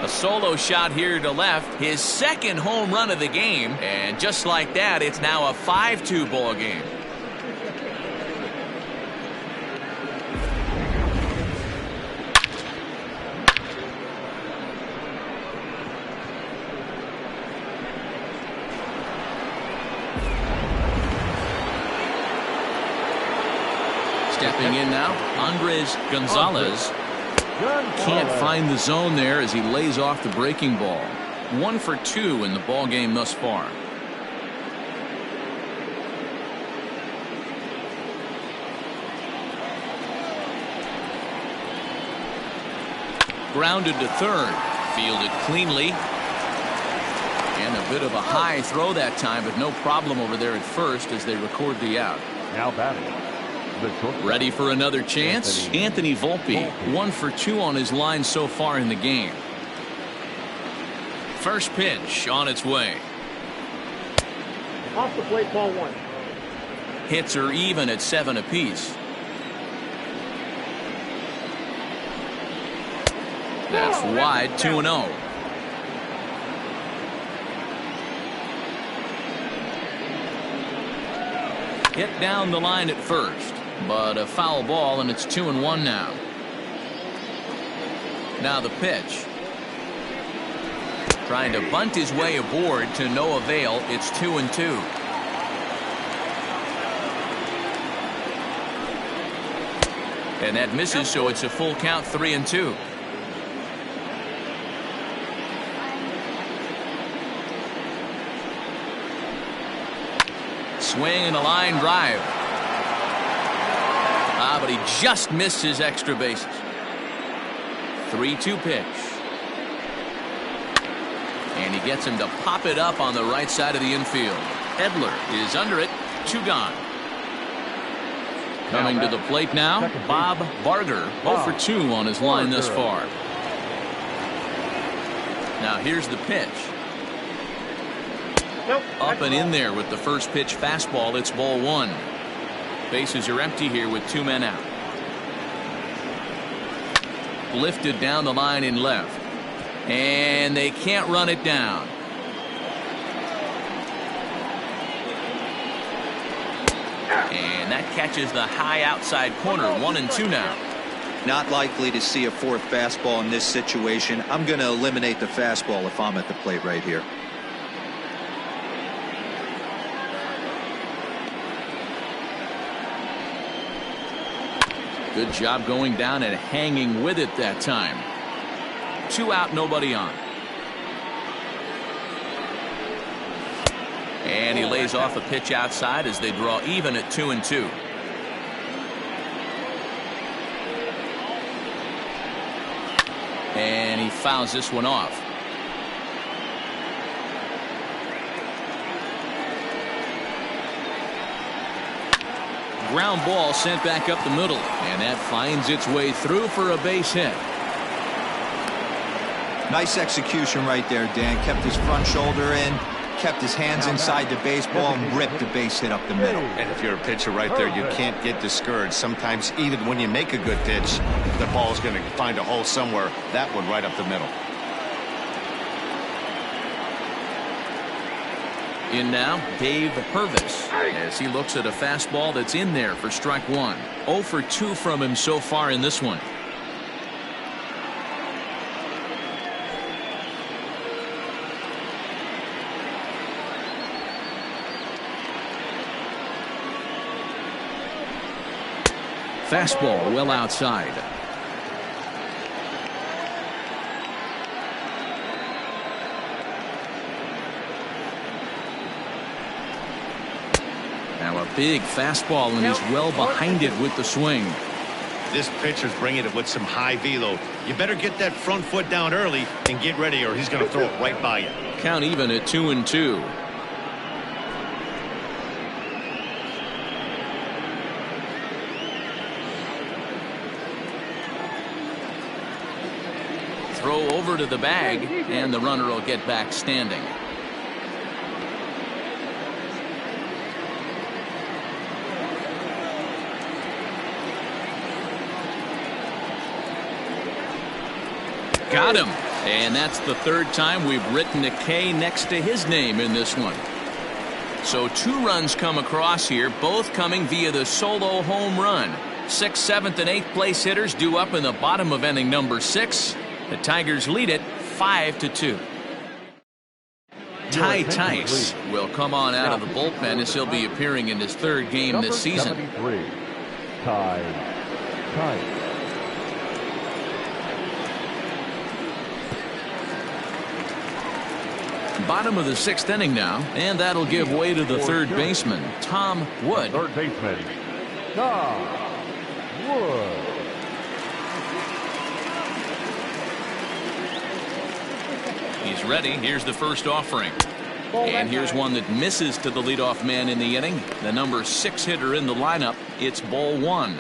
A solo shot here to left, his second home run of the game, and just like that, it's now a 5-2 ball game. Stepping in now, Andres Gonzalez. Can't find the zone there as he lays off the breaking ball. 1 for 2 in the ball game thus far. Grounded to third, fielded cleanly, and a bit of a high throw that time, but no problem over there at first as they record the out. Now batting. Ready for another chance? Anthony Volpe, 1 for 2 on his line so far in the game. First pitch on its way. Off the plate, ball 1. Hits are even at 7 apiece. That's wide, 2-0. Hit down the line at first, but a foul ball, and it's 2-1 now. Now the pitch. Trying to bunt his way aboard to no avail. It's 2-2. And that misses, so it's a full count, 3-2. Swing and a line drive. But he just missed his extra bases. 3-2 pitch. And he gets him to pop it up on the right side of the infield. Edler is under it. 2 gone. Coming to the plate now, Bob Barger, 0 for 2 on his line thus far. Now here's the pitch. Up and in there with the first pitch fastball. It's ball 1. Bases are empty here with 2 men out. Lifted down the line in left. And they can't run it down. And that catches the high outside corner. 1-2 now. Not likely to see a 4th fastball in this situation. I'm going to eliminate the fastball if I'm at the plate right here. Good job going down and hanging with it that time. 2 out, nobody on. And he lays off a pitch outside as they draw even at 2-2. He fouls this one off. Ground ball sent back up the middle, and that finds its way through for a base hit. Nice execution right there, Dan. Kept his front shoulder in, kept his hands inside the baseball, and ripped the base hit up the middle. And if you're a pitcher right there, you can't get discouraged. Sometimes even when you make a good pitch, the ball's going to find a hole somewhere. That one right up the middle. In now, Dave Purvis, as he looks at a fastball that's in there for strike one. 0 for 2 from him so far in this one. Fastball well outside. Now a big fastball, and he's well behind it with the swing. This pitcher's bringing it with some high velo. You better get that front foot down early and get ready, or he's going to throw it right by you. Count even at 2-2. Throw over to the bag, and the runner will get back standing. Got him. And that's the third time we've written a K next to his name in this one. So 2 runs come across here, both coming via the solo home run. 6th, 7th, and 8th place hitters due up in the bottom of inning number 6. The Tigers lead it 5-2. Ty Tice will come on out of the bullpen as he'll be appearing in his 3rd game this season. 73, Ty Tice. Bottom of the 6th inning now, and that'll give way to the 3rd baseman, Tom Wood. 3rd baseman, Tom Wood. He's ready. Here's the first offering. And here's one that misses to the leadoff man in the inning. The number 6 hitter in the lineup. It's ball 1.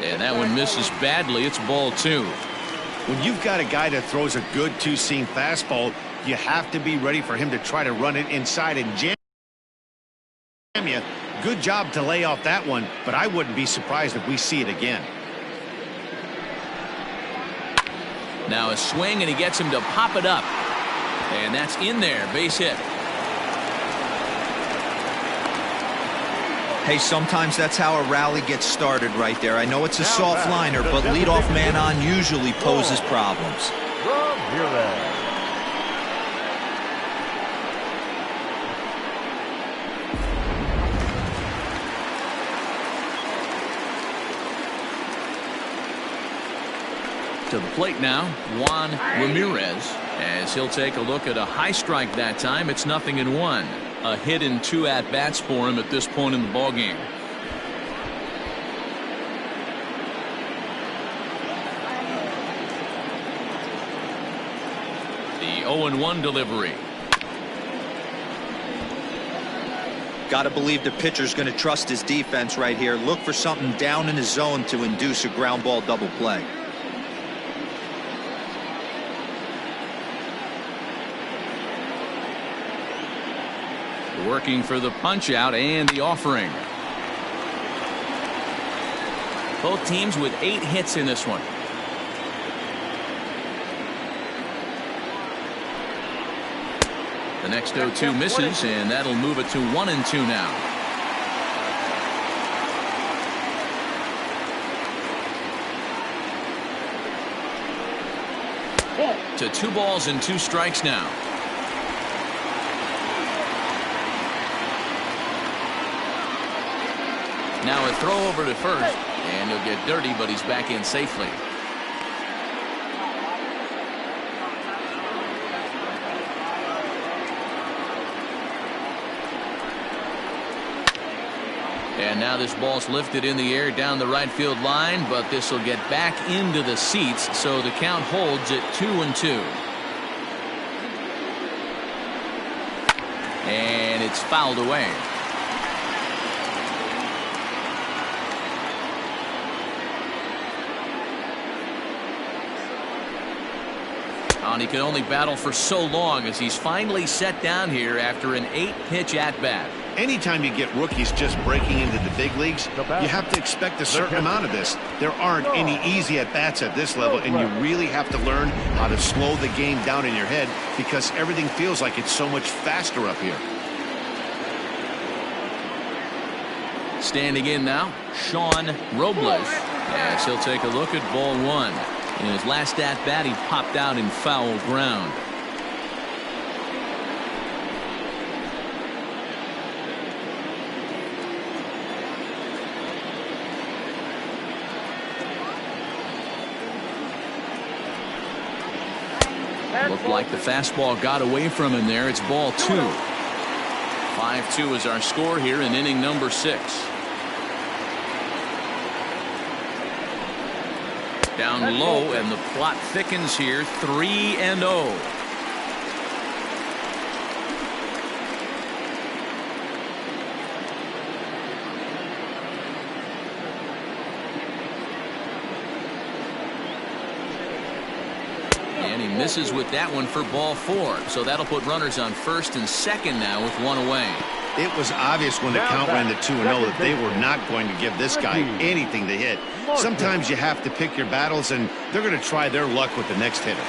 And that one misses badly. It's ball 2. When you've got a guy that throws a good two-seam fastball, you have to be ready for him to try to run it inside and jam you. Good job to lay off that one, but I wouldn't be surprised if we see it again. Now a swing, and he gets him to pop it up. And that's in there. Base hit. Hey, sometimes that's how a rally gets started right there. I know it's a soft liner, but leadoff man on usually poses problems. From here then. To the plate now, Juan Ramirez, as he'll take a look at a high strike that time. It's 0-1. A hit in 2 at-bats for him at this point in the ballgame. The 0-1 delivery. Got to believe the pitcher's going to trust his defense right here. Look for something down in his zone to induce a ground ball double play. Working for the punch out and the offering. Both teams with 8 hits in this one. The next 0-2 misses, and that'll move it to 1-2 now. To 2 balls and 2 strikes now. Now a throw over to first, and he'll get dirty, but he's back in safely. And now this ball's lifted in the air down the right field line, but this will get back into the seats, so the count holds at 2-2. And it's fouled away. And he can only battle for so long as he's finally set down here after an 8-pitch at-bat. Anytime you get rookies just breaking into the big leagues, you have to expect a certain amount of this. There aren't any easy at-bats at this level, and you really have to learn how to slow the game down in your head because everything feels like it's so much faster up here. Standing in now, Sean Robles. Yes, he'll take a look at ball one. In his last at-bat, he popped out in foul ground. Looked like the fastball got away from him there. It's ball two. 5-2 is our score here in inning number 6. Down low, and the plot thickens here. 3-0. And he misses with that one for ball 4. So that'll put runners on first and second now with one away. It was obvious when the count ran to 2-0 that they were not going to give this guy anything to hit. Sometimes you have to pick your battles, and they're going to try their luck with the next hitter.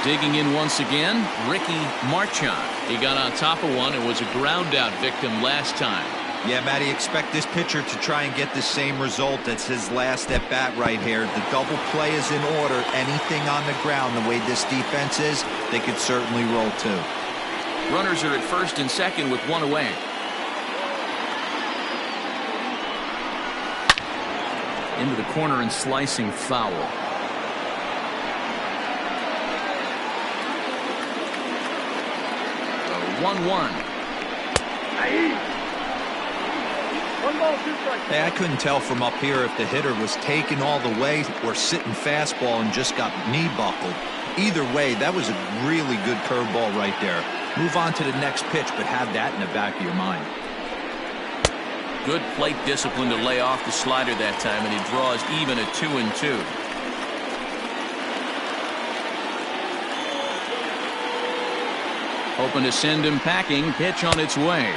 Digging in once again, Ricky Marchand. He got on top of one and was a ground out victim last time. Yeah, Matty, expect this pitcher to try and get the same result. That's his last at bat right here. The double play is in order. Anything on the ground, the way this defense is, they could certainly roll too. Runners are at first and second with one away. Into the corner and slicing foul. 1-1. Hey, I couldn't tell from up here if the hitter was taken all the way or sitting fastball and just got knee buckled. Either way, that was a really good curveball right there. Move on to the next pitch, but have that in the back of your mind. Good plate discipline to lay off the slider that time, and he draws even at 2-2. Hoping to send him packing. Pitch on its way.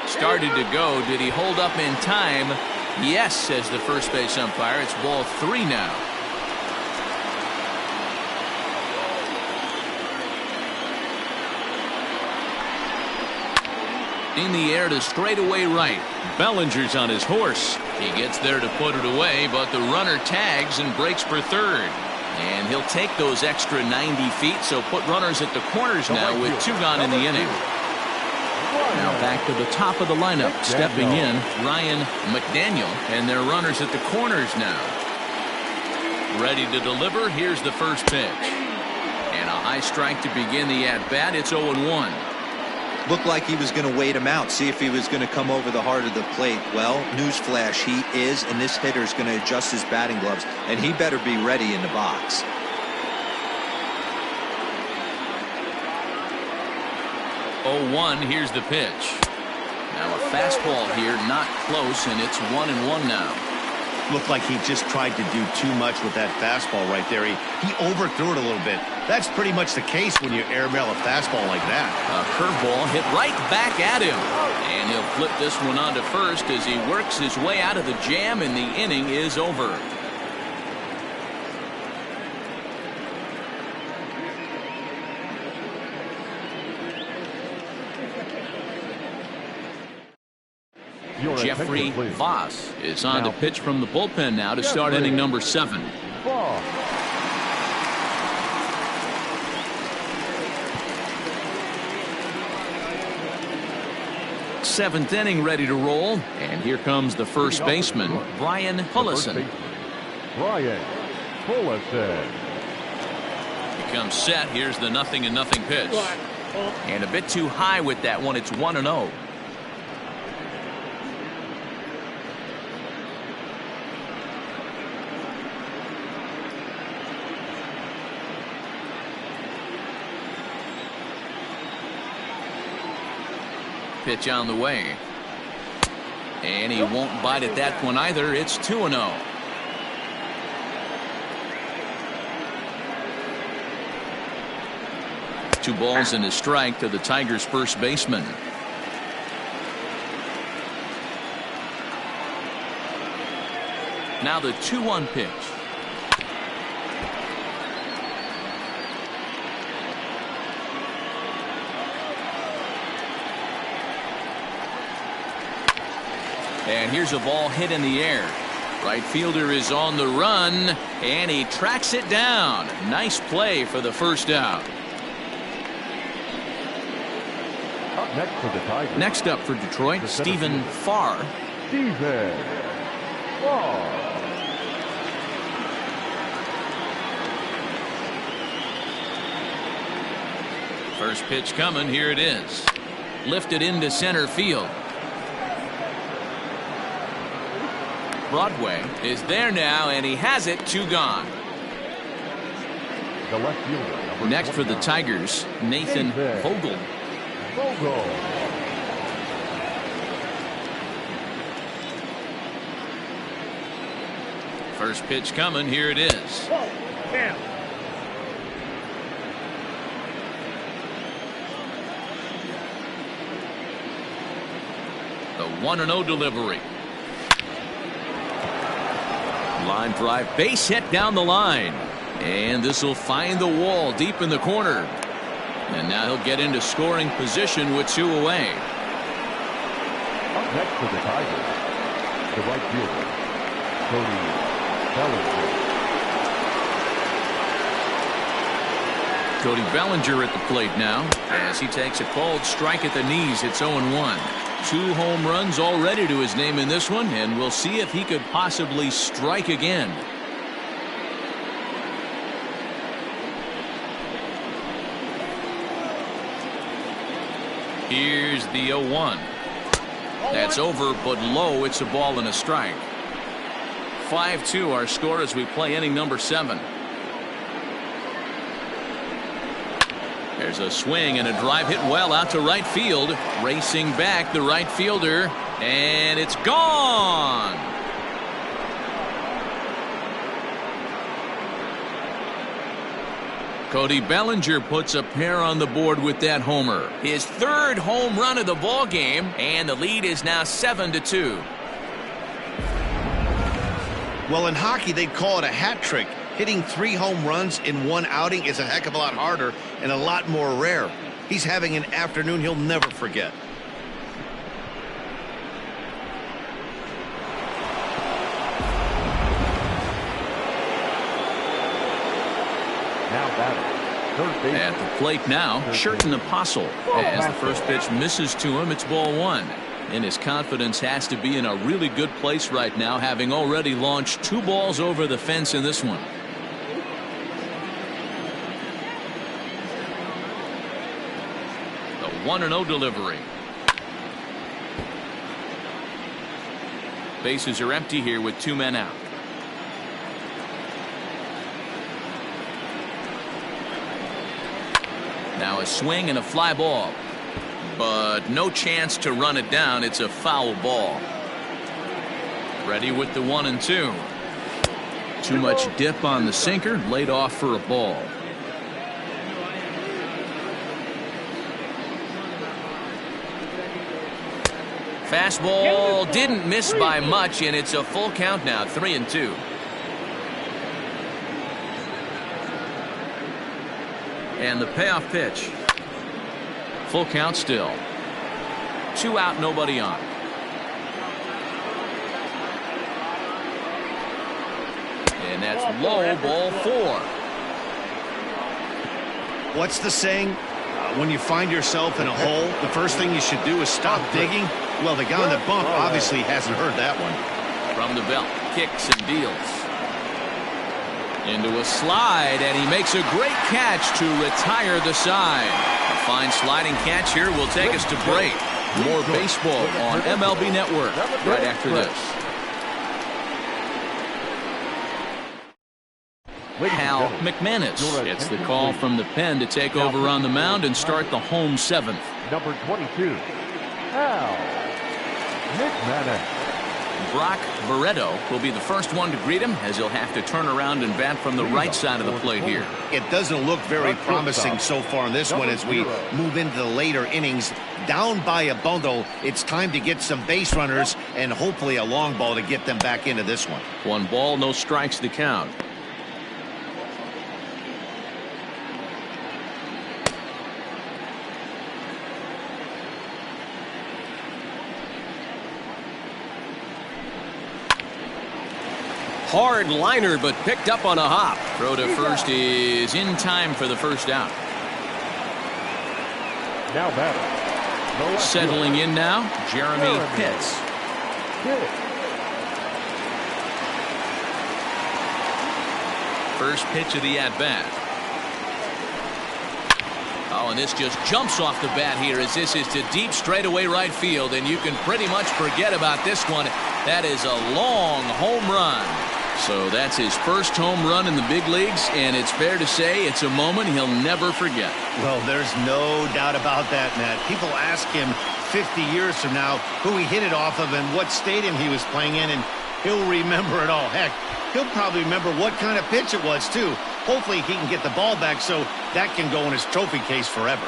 Started to go. Did he hold up in time? Yes, says the first base umpire. It's ball 3 now. In the air to straightaway right. Bellinger's on his horse. He gets there to put it away, but the runner tags and breaks for third. And he'll take those extra 90 feet, so put runners at the corners now with 2 gone in the inning. Now back to the top of the lineup. Stepping in, Ryan McDaniel, and their runners at the corners now. Ready to deliver. Here's the first pitch. And a high strike to begin the at-bat. It's 0-1. Looked like he was going to wait him out, see if he was going to come over the heart of the plate. Well, newsflash, he is, and this hitter's going to adjust his batting gloves, and he better be ready in the box. Here's the pitch. Now a fastball here, not close, and it's 1-1 now. Looked like he just tried to do too much with that fastball right there. He overthrew it a little bit. That's pretty much the case when you airmail a fastball like that. A curveball hit right back at him. And he'll flip this one onto first as he works his way out of the jam, and the inning is over. Jeffrey Voss is on to pitch from the bullpen now to start inning number 7. Seventh inning ready to roll, and here comes the first baseman, Brian Hullison. He comes set. Here's the 0-0 pitch, and a bit too high with that one. It's 1-0. Pitch on the way. And he won't bite at that one either. It's 2-0. Two balls and a strike to the Tigers' first baseman. Now the 2-1 pitch. And here's a ball hit in the air. Right fielder is on the run, and he tracks it down. Nice play for the first out. Next for the Tigers. Next up for Detroit, Stephen Farr. Stephen Farr. First pitch coming. Here it is. Lifted into center field. Broadway is there now, and he has it. 2 gone. The left fielder. Number Next for the 29. Tigers, Nathan Vogel. Vogel. First pitch coming. Here it is. Down. The 1-0 delivery. Line drive, base hit down the line. And this will find the wall deep in the corner. And now he'll get into scoring position with 2 away. Up next for the Tigers, the right fielder, Cody Bellinger. Cody Bellinger at the plate now as he takes a cold strike at the knees. It's 0-1. 2 home runs already to his name in this one, and we'll see if he could possibly strike again. Here's the 0-1. That's over, but low. It's a ball and a strike. 5-2 our score as we play inning number 7. There's a swing and a drive hit well out to right field. Racing back the right fielder, and it's gone. Cody Bellinger puts a pair on the board with that homer. His 3rd home run of the ball game, and the lead is now 7-2. Well, in hockey, they'd call it a hat trick. Hitting 3 home runs in 1 outing is a heck of a lot harder and a lot more rare. He's having an afternoon he'll never forget. Now batting, third base. At the plate now, Sherton Apostle. As the first pitch misses to him, it's ball 1. And his confidence has to be in a really good place right now, having already launched 2 balls over the fence in this one. The 1-0 delivery. Bases are empty here with 2 men out. Now a swing and a fly ball. But no chance to run it down. It's a foul ball. Ready with the 1-2. Too much dip on the sinker. Laid off for a ball. Fastball didn't miss by much, and it's a full count now. 3-2. And the payoff pitch. Full count still. 2 out, nobody on. And that's low, ball 4. What's the saying? When you find yourself in a hole, the first thing you should do is stop digging. Well, the guy on the bump obviously hasn't heard that one. From the belt, kicks and deals. Into a slide, and he makes a great catch to retire the side. A fine sliding catch here will take us to break. More baseball on MLB Network right after this. Hal McManus gets the call from the pen to take over on the mound and start the home 7th. Number 22, Al. Nick Manning. Brock Barreto will be the first one to greet him, as he'll have to turn around and bat from the right side of the plate here. It doesn't look very promising so far in this one as we move into the later innings. Down by a bundle, it's time to get some base runners and hopefully a long ball to get them back into this one. 1 ball, no strikes to count. Hard liner, but picked up on a hop. Throw to first is in time for the first out. Now batter. Settling in now, Jeremy Pitts. First pitch of the at-bat. Oh, and this just jumps off the bat here as this is to deep straightaway right field, and you can pretty much forget about this one. That is a long home run. So that's his first home run in the big leagues, and it's fair to say it's a moment he'll never forget. Well, there's no doubt about that, Matt. People ask him 50 years from now who he hit it off of and what stadium he was playing in, and he'll remember it all. Heck, he'll probably remember what kind of pitch it was, too. Hopefully he can get the ball back so that can go in his trophy case forever.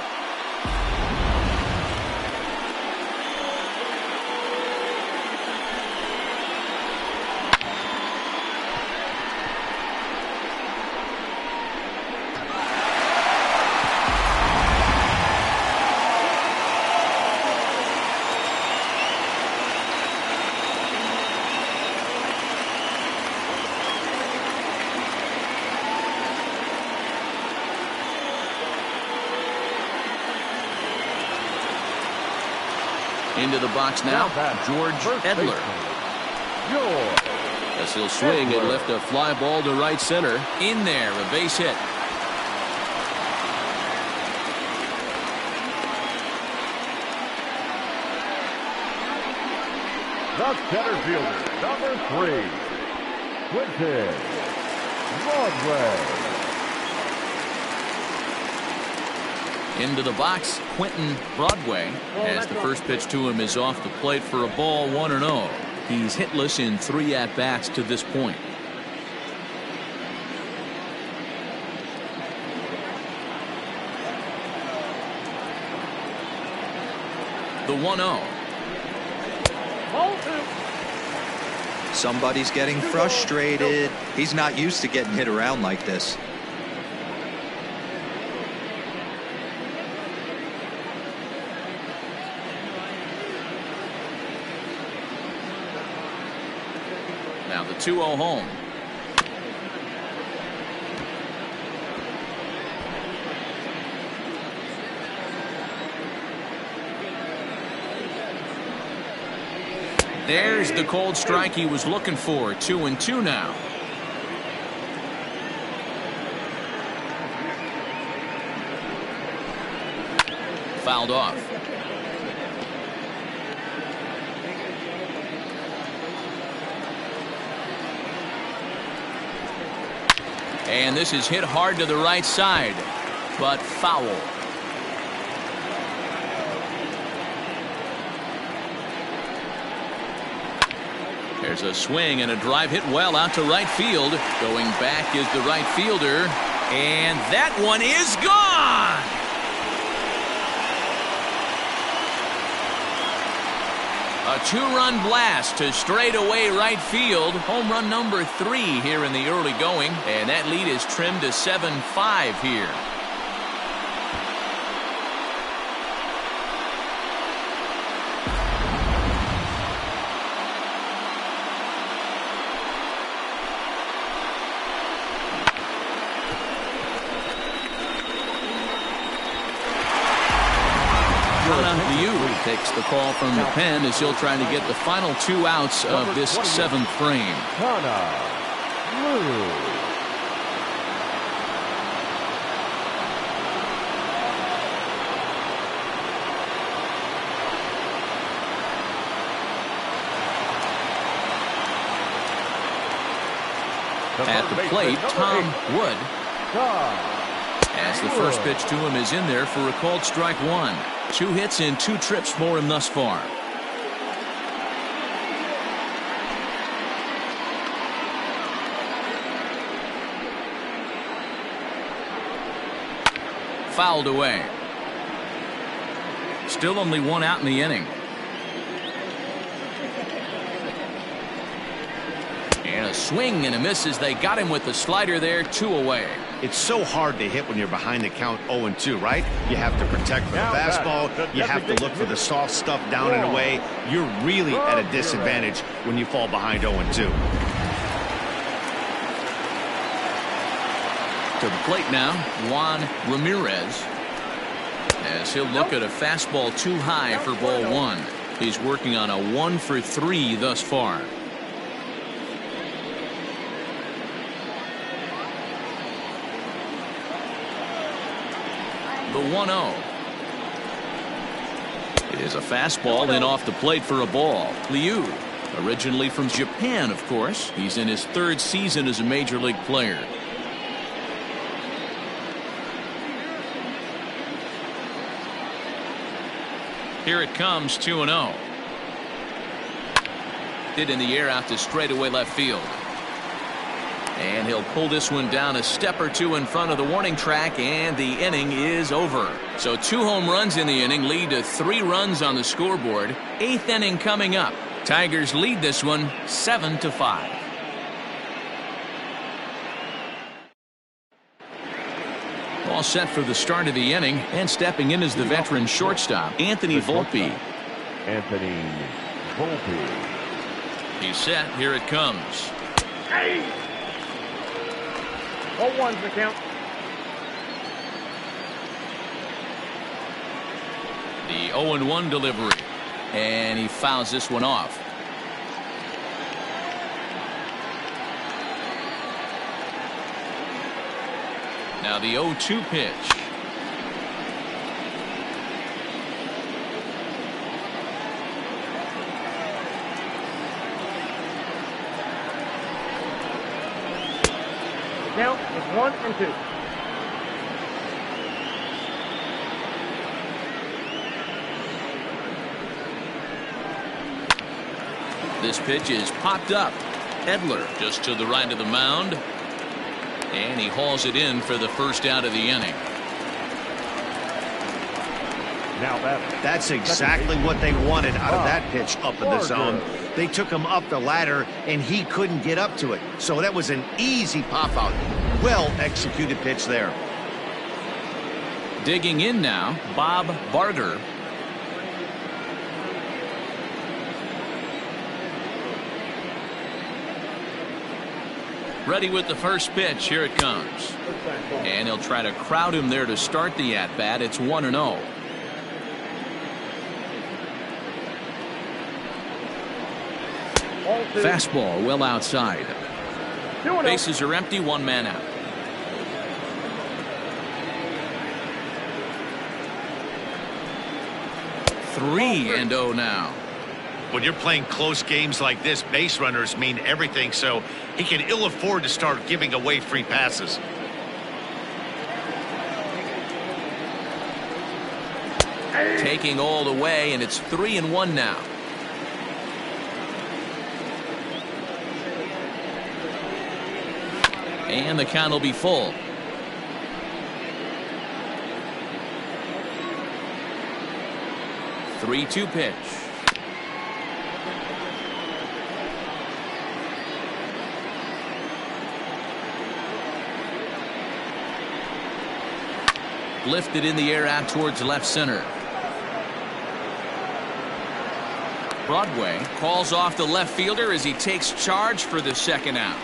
Into the box now, George Edler. As he'll swing and lift a fly ball to right center. In there, a base hit. The center fielder, number 3, Quinton Broadway. Into the box, Quentin Broadway, as the first pitch to him is off the plate for a ball, 1-0. He's hitless in 3 at-bats to this point. The 1-0. Somebody's getting frustrated. He's not used to getting hit around like this. Now the 2-0 home. There's the cold strike he was looking for. 2-2 now. Fouled off. And this is hit hard to the right side, but foul. There's a swing and a drive hit well out to right field. Going back is the right fielder, and that one is gone. A 2-run blast to straightaway right field. Home run number 3 here in the early going, and that lead is trimmed to 7-5 here. Takes the call from the pen as he'll try to get the final 2 outs of this 7th frame. At the plate, Tom Wood. As the first pitch to him is in there for a called strike 1. 2 hits and 2 trips for him thus far. Fouled away. Still only 1 out in the inning. And a swing and a miss as they got him with the slider there. 2 away. It's so hard to hit when you're behind the count 0-2, right? You have to protect for the fastball. You have to look for the soft stuff down and away. You're really at a disadvantage when you fall behind 0-2. To the plate now, Juan Ramirez, as he'll look at a fastball too high for ball 1. He's working on a 1 for 3 thus far. The 1-0. It is a fastball in off the plate for a ball. Liu, originally from Japan, of course. He's in his 3rd season as a major league player. Here it comes, 2-0. Hit in the air out to straightaway left field. And he'll pull this one down a step or 2 in front of the warning track, and the inning is over. So 2 home runs in the inning lead to 3 runs on the scoreboard. 8th inning coming up. Tigers lead this one 7-5. All set for the start of the inning, and stepping in is the veteran shortstop, Anthony Volpe. Anthony Volpe. He's set. Here it comes. 0-1's the count. The 0-1 delivery. And he fouls this one off. Now the 0-2 pitch. Count is 1-2. This pitch is popped up. Edler just to the right of the mound. And he hauls it in for the first out of the inning. Now that's exactly what they wanted out of that pitch up in the zone. They took him up the ladder, and he couldn't get up to it. So that was an easy pop-out. Well-executed pitch there. Digging in now, Bob Barger. Ready with the first pitch. Here it comes. And he'll try to crowd him there to start the at-bat. It's 1-0. Fastball well outside. Bases are empty, 1 man out. Three and 0 now. When you're playing close games like this, base runners mean everything, so he can ill afford to start giving away free passes. Taking all the way, and it's 3-1 now. And the count will be full. Three-two pitch. Lifted in the air out towards left center. Broadway calls off the left fielder as he takes charge for the second out.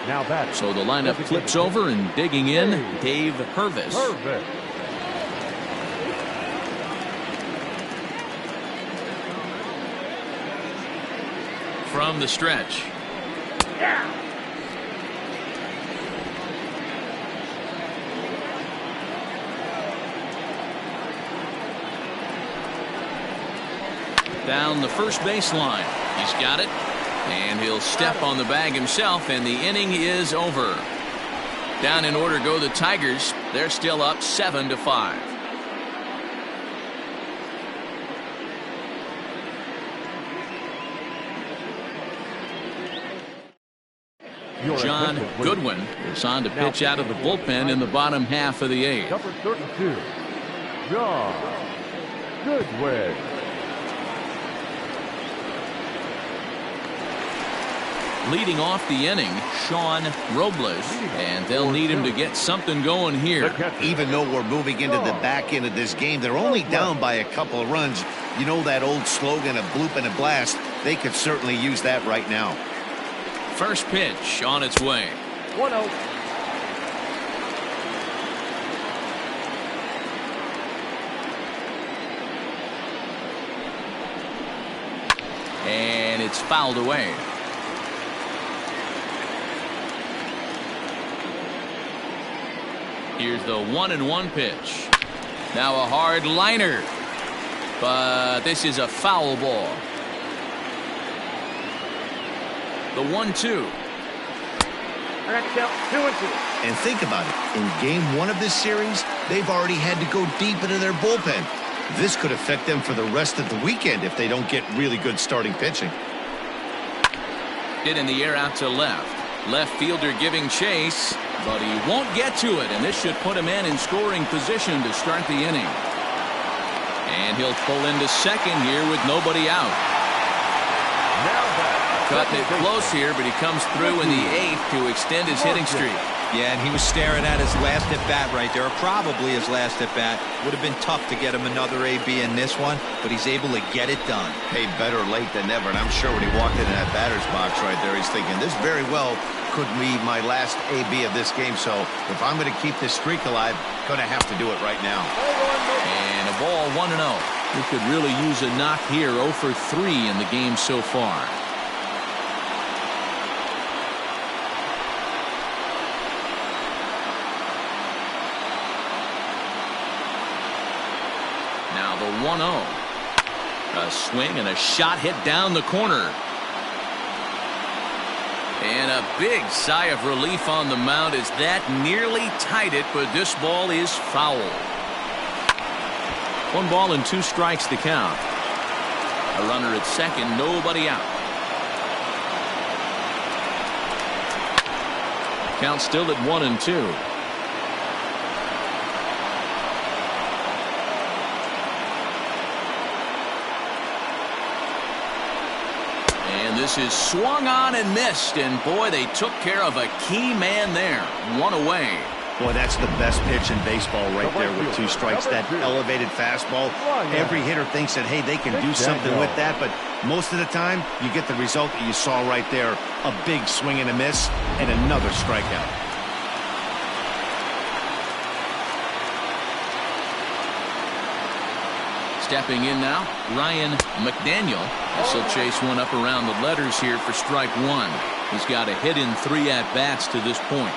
Now that. So the lineup flips over, and digging in, Dave Hervis. From the stretch. Down the first baseline. He's got it. And he'll step on the bag himself, and the inning is over. Down in order go the Tigers. They're still up 7-5. Your John attention, please. Goodwin is on to pitch out of the bullpen in the bottom half of the 8th. Number 32, John Goodwin. Leading off the inning, Sean Robles, and they'll need him to get something going here. Even though we're moving into the back end of this game, they're only down by a couple of runs. You know that old slogan, a bloop and a blast. They could certainly use that right now. First pitch on its way. 1-0. And it's fouled away. Here's the 1-1 pitch. Now a hard liner. But this is a foul ball. The 1-2. I got to count 2-2. And think about it. In game 1 of this series, they've already had to go deep into their bullpen. This could affect them for the rest of the weekend if they don't get really good starting pitching. Hit in the air out to left. Left fielder giving chase, but he won't get to it, and this should put a man in scoring position to start the inning. And he'll pull into second here with nobody out. Cutting it close here, but he comes through in the 8th to extend his hitting streak. Yeah, and he was staring at his last at-bat right there, or probably his last at-bat. Would have been tough to get him another AB in this one, but he's able to get it done. Hey, better late than never, and I'm sure when he walked into that batter's box right there, he's thinking, this very well could be my last AB of this game, so if I'm going to keep this streak alive, going to have to do it right now. And a ball 1-0. We could really use a knock here, 0 for 3 in the game so far. Now the 1-0. A swing and a shot hit down the corner. And a big sigh of relief on the mound as that nearly tied it, but this ball is foul. 1 ball and 2 strikes to count. A runner at second, nobody out. Count still at 1-2. And this is swung on and missed, and boy, they took care of a key man there. 1 away. Boy, that's the best pitch in baseball right there with 2 strikes. That elevated fastball. Every hitter thinks that, hey, they can do something with that, but most of the time, you get the result that you saw right there. A big swing and a miss, and another strikeout. Stepping in now, Ryan McDaniel. As he'll chase one up around the letters here for strike 1. He's got a hit in 3 at-bats to this point.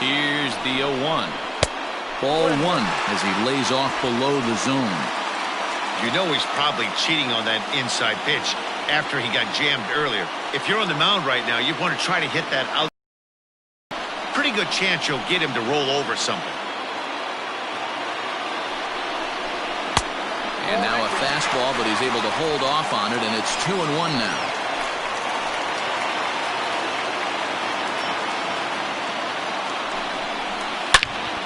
Here's the 0-1. Ball 1 as he lays off below the zone. You know he's probably cheating on that inside pitch after he got jammed earlier. If you're on the mound right now, you want to try to hit that out. Pretty good chance you'll get him to roll over something. And now a fastball, but he's able to hold off on it, and it's 2-1 now.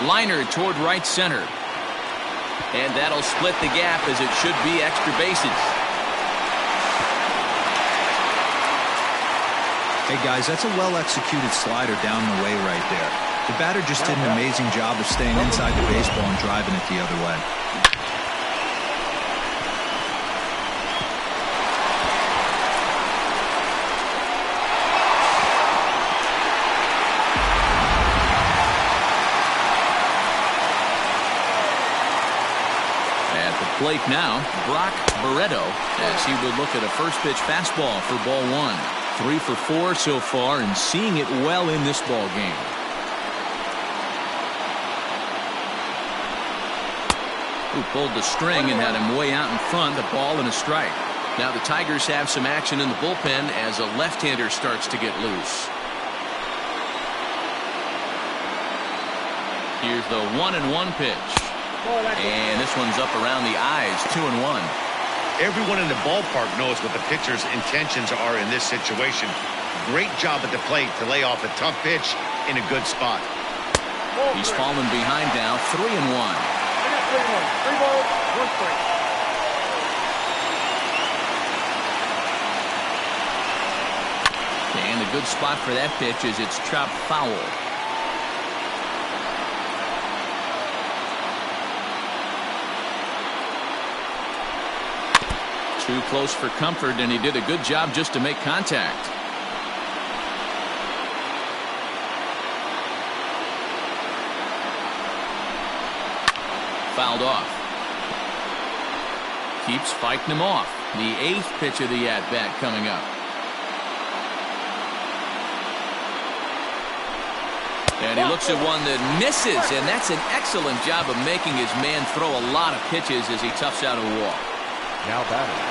Liner toward right center. And that'll split the gap as it should be extra bases. Hey, guys, that's a well-executed slider down the way right there. The batter just did an amazing job of staying inside the baseball and driving it the other way. Plate now, Brock Barreto, as he will look at a first pitch fastball for ball 1. 3 for 4 so far, and seeing it well in this ball game. Who pulled the string and had him way out in front, a ball and a strike. Now the Tigers have some action in the bullpen as a left-hander starts to get loose. Here's the 1-1 pitch. And this one's up around the eyes, 2-1. Everyone in the ballpark knows what the pitcher's intentions are in this situation. Great job at the plate to lay off a tough pitch in a good spot. He's fallen behind now, 3-1. 3 balls, 1 strike. And a good spot for that pitch is it's chopped foul. Too close for comfort, and he did a good job just to make contact. Fouled off. Keeps fighting him off. The 8th pitch of the at-bat coming up. And he looks at one that misses, and that's an excellent job of making his man throw a lot of pitches as he toughs out a walk. Now batting.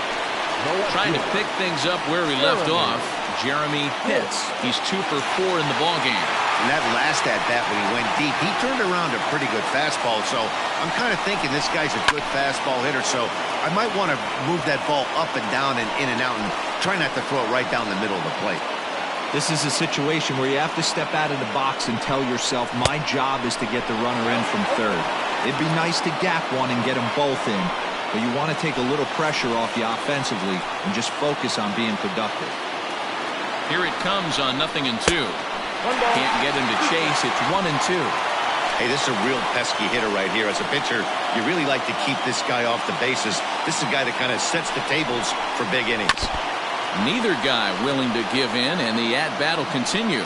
Trying to pick things up where he left off, Jeremy Pitts. He's 2 for 4 in the ballgame. And that last at-bat when he went deep, he turned around a pretty good fastball. So I'm kind of thinking this guy's a good fastball hitter. So I might want to move that ball up and down and in and out and try not to throw it right down the middle of the plate. This is a situation where you have to step out of the box and tell yourself, my job is to get the runner in from third. It'd be nice to gap one and get them both in, but you want to take a little pressure off you offensively and just focus on being productive. Here it comes on 0-2. Can't get him to chase. It's 1-2. Hey, this is a real pesky hitter right here. As a pitcher, you really like to keep this guy off the bases. This is a guy that kind of sets the tables for big innings. Neither guy willing to give in, and the at-bat will continue.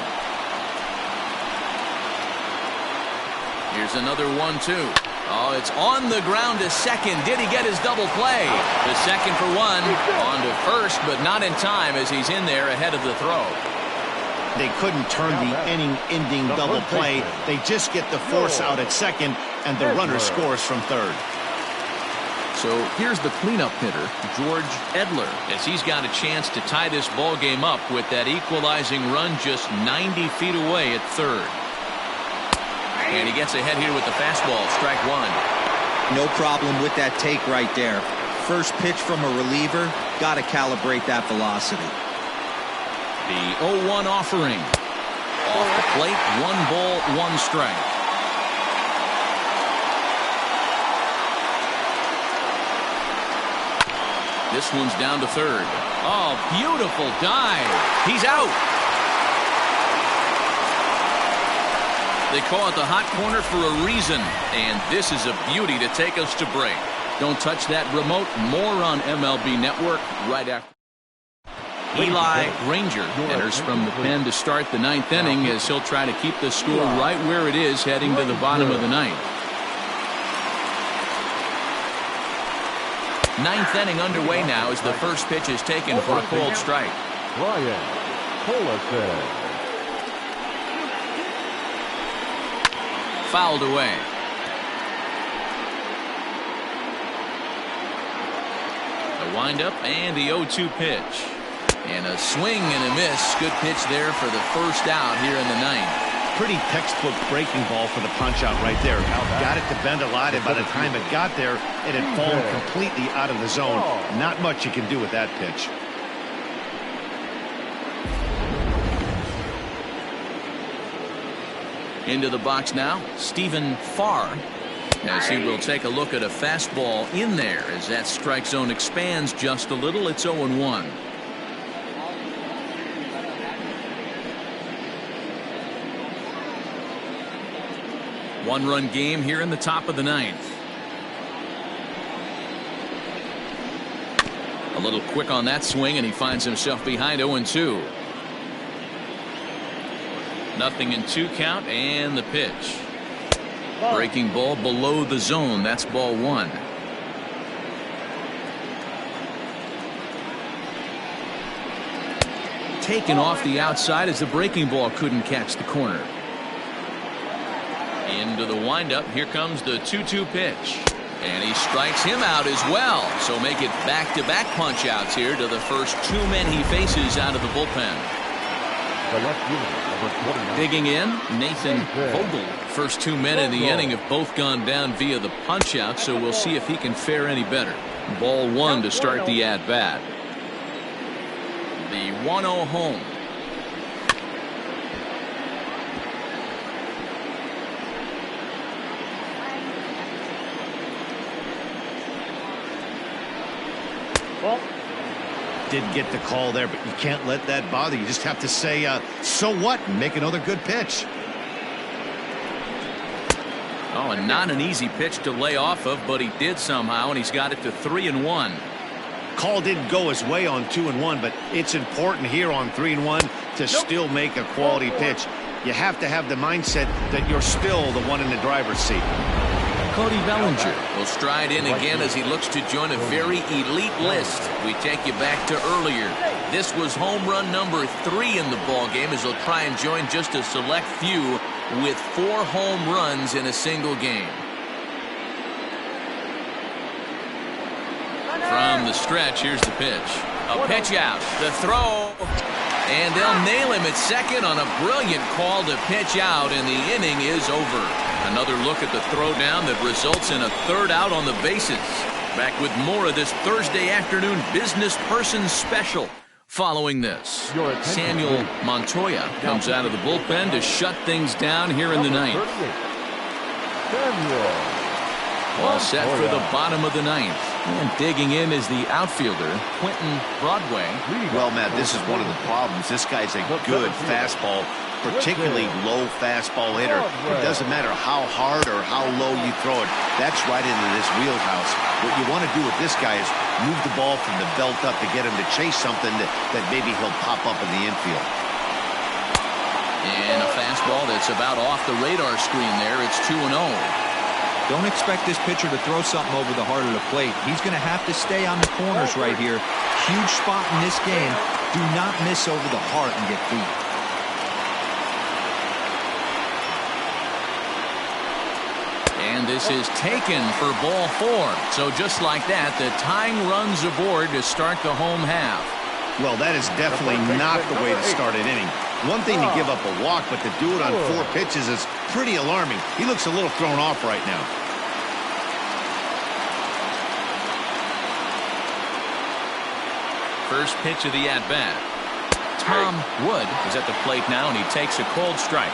Here's another 1-2. Oh, it's on the ground to second. Did he get his double play? The second for 1. On to first, but not in time as he's in there ahead of the throw. They couldn't turn the inning-ending double play. They just get the force out at second, and the runner scores from third. So here's the cleanup hitter, George Edler, as he's got a chance to tie this ball game up with that equalizing run just 90 feet away at third. And he gets ahead here with the fastball, strike 1. No problem with that take right there. First pitch from a reliever, got to calibrate that velocity. The 0-1 offering. Off the plate, 1 ball, 1 strike. This one's down to third. Oh, beautiful dive. He's out. They call it the hot corner for a reason, and this is a beauty to take us to break. Don't touch that remote. More on MLB Network right after. Eli Granger enters from the pen to start the 9th inning as he'll try to keep the score right where it is heading to the bottom of the 9th. 9th inning underway now as the first pitch is taken for a called strike. Ryan Colson. Fouled away. The windup and the 0-2 pitch. And a swing and a miss. Good pitch there for the first out here in the 9th. Pretty textbook breaking ball for the punch out right there. Got it to bend a lot, and by the time it got there, it had fallen completely out of the zone. Not much you can do with that pitch. Into the box now, Stephen Farr, as he will take a look at a fastball in there as that strike zone expands just a little. It's 0-1. One-run game here in the top of the 9th. A little quick on that swing, and he finds himself behind 0-2. 0-2 count, and the pitch. Breaking ball below the zone. That's ball 1. Taken off the outside as the breaking ball couldn't catch the corner. Into the windup. Here comes the 2-2 pitch. And he strikes him out as well. So make it back-to-back punch outs here to the first 2 men he faces out of the bullpen. The left fielder, number 29. Digging in, Nathan Vogel. First 2 men in the inning have both gone down via the punch-out, so we'll see if he can fare any better. Ball one to start the at-bat. The 1-0 home. Ball. Didn't get the call there, but you can't let that bother you. Just have to say, so what, and make another good pitch. Oh, and not an easy pitch to lay off of, but he did somehow, and he's got it to 3-1. Call didn't go his way on 2-1, but it's important here on 3-1 to still make a quality pitch. You have to have the mindset that you're still the one in the driver's seat. Cody Bellinger will stride in again as he looks to join a very elite list. We take you back to earlier. This was home run number 3 in the ball game as he'll try and join just a select few with 4 home runs in a single game. From the stretch, here's the pitch. A pitch out. The throw. And they'll nail him at second on a brilliant call to pitch out, and the inning is over. Another look at the throwdown that results in a 3rd out on the bases. Back with more of this Thursday afternoon business person special. Following this, Samuel Montoya comes out of the bullpen to shut things down here in the 9th. All set for the bottom of the 9th. And digging in is the outfielder, Quentin Broadway. Well, Matt, this is one of the problems. This guy's a good fastball, particularly low fastball hitter. It doesn't matter how hard or how low you throw it. That's right into this wheelhouse. What you want to do with this guy is move the ball from the belt up to get him to chase something that maybe he'll pop up in the infield. And a fastball that's about off the radar screen there. It's 2-0. Don't expect this pitcher to throw something over the heart of the plate. He's going to have to stay on the corners right here. Huge spot in this game. Do not miss over the heart and get beat. And this is taken for ball 4. So just like that, the tying runs aboard to start the home half. Well, that is definitely not the way to start an inning. One thing to give up a walk, but to do it on 4 pitches is pretty alarming. He looks a little thrown off right now. First pitch of the at-bat. Tom Wood is at the plate now, and he takes a cold strike.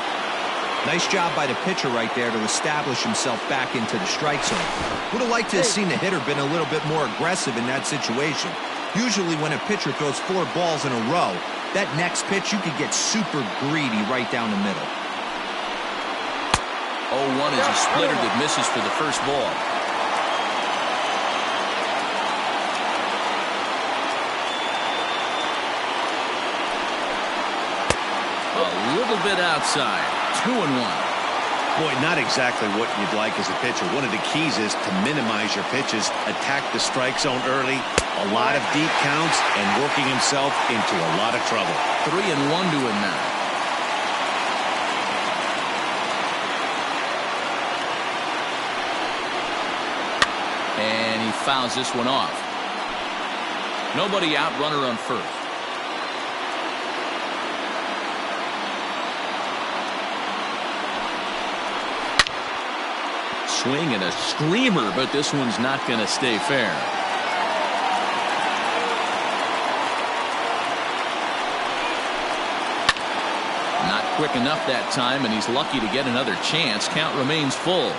Nice job by the pitcher right there to establish himself back into the strike zone. Would have liked to have seen the hitter been a little bit more aggressive in that situation. Usually when a pitcher throws 4 balls in a row, that next pitch you could get super greedy right down the middle. 0-1 is a splitter that misses for the first ball. A little bit outside. 2-1. Boy, not exactly what you'd like as a pitcher. One of the keys is to minimize your pitches, attack the strike zone early, a lot of deep counts, and working himself into a lot of trouble. 3-1 to him now. And he fouls this one off. Nobody out, runner on first. Swing and a screamer, but this one's not going to stay fair. Not quick enough that time, and he's lucky to get another chance. Count remains full.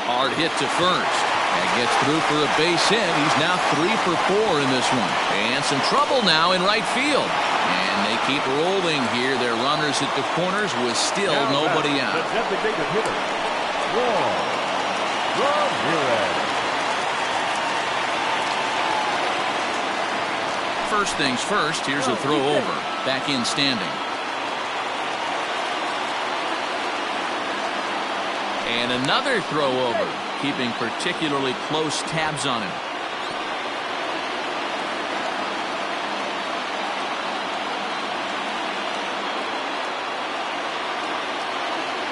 Hard hit to first. That gets through for a base hit. He's now 3 for 4 in this one. And some trouble now in right field. And they keep rolling here. Their runners at the corners with still nobody out. The designated hitter, Ramirez. First things first, here's a throw over. Back in standing. And another throw over, keeping particularly close tabs on him.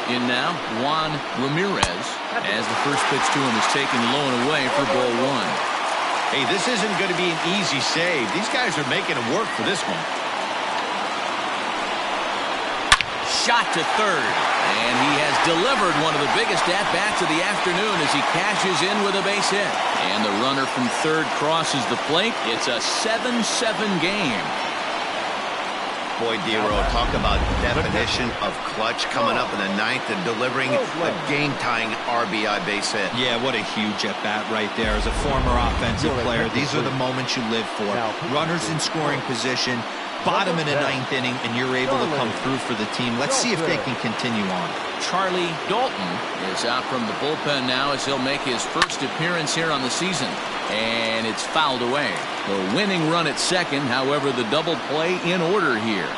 In now, Juan Ramirez, as the first pitch to him is taken low and away for ball 1. Hey, this isn't going to be an easy save. These guys are making him work for this one. Shot to third, and he has delivered one of the biggest at-bats of the afternoon as he cashes in with a base hit. And the runner from third crosses the plate. It's a 7-7 game. Boy, Dero, talk about definition of clutch coming up in the ninth and delivering a game-tying RBI base hit. Yeah, what a huge at-bat right there. As a former offensive player, these are the moments you live for. Runners in scoring position, bottom in the ninth inning, and you're able to come through for the team. Let's see if they can continue on. Charlie Dalton is out from the bullpen now as he'll make his first appearance here on the season. And it's fouled away. The winning run at second, however, the double play in order here.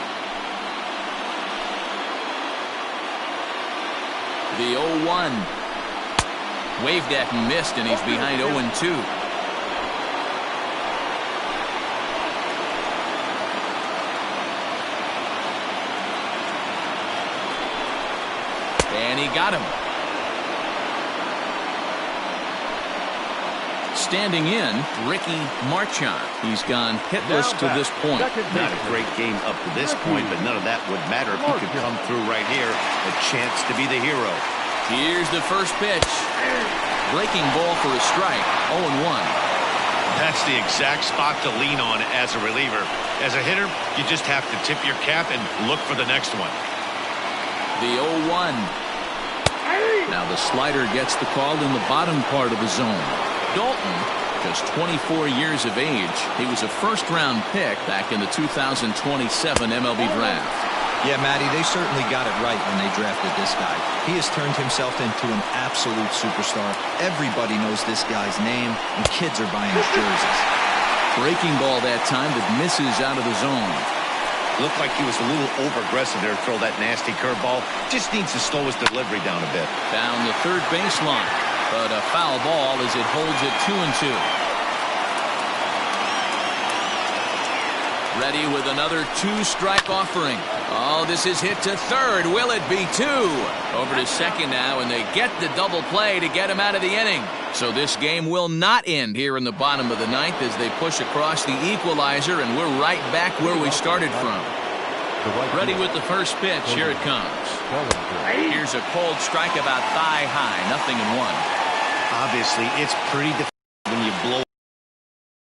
The 0-1. Waved at and missed, and he's behind 0-2. And he got him. Standing in, Ricky Marchand. He's gone hitless to this point. Not a great game up to this point, but none of that would matter if he could come through right here. A chance to be the hero. Here's the first pitch. Breaking ball for a strike. 0-1. That's the exact spot to lean on as a reliever. As a hitter, you just have to tip your cap and look for the next one. The 0-1. Now the slider gets the call in the bottom part of the zone. Dalton, just 24 years of age. He was a first-round pick back in the 2027 MLB draft. Yeah, Matty, they certainly got it right when they drafted this guy. He has turned himself into an absolute superstar. Everybody knows this guy's name, and kids are buying his jerseys. Breaking ball that time that misses out of the zone. Looked like he was a little over-aggressive there to throw that nasty curveball. Just needs to slow his delivery down a bit. Down the third baseline. But a foul ball as it holds it 2-2. Ready with another two-strike offering. Oh, this is hit to third. Will it be two? Over to second now, and they get the double play to get him out of the inning. So this game will not end here in the bottom of the ninth as they push across the equalizer, and we're right back where we started from. Ready with the first pitch. Here it comes. Here's a cold strike about thigh high. 0-1. Obviously, it's pretty difficult when you blow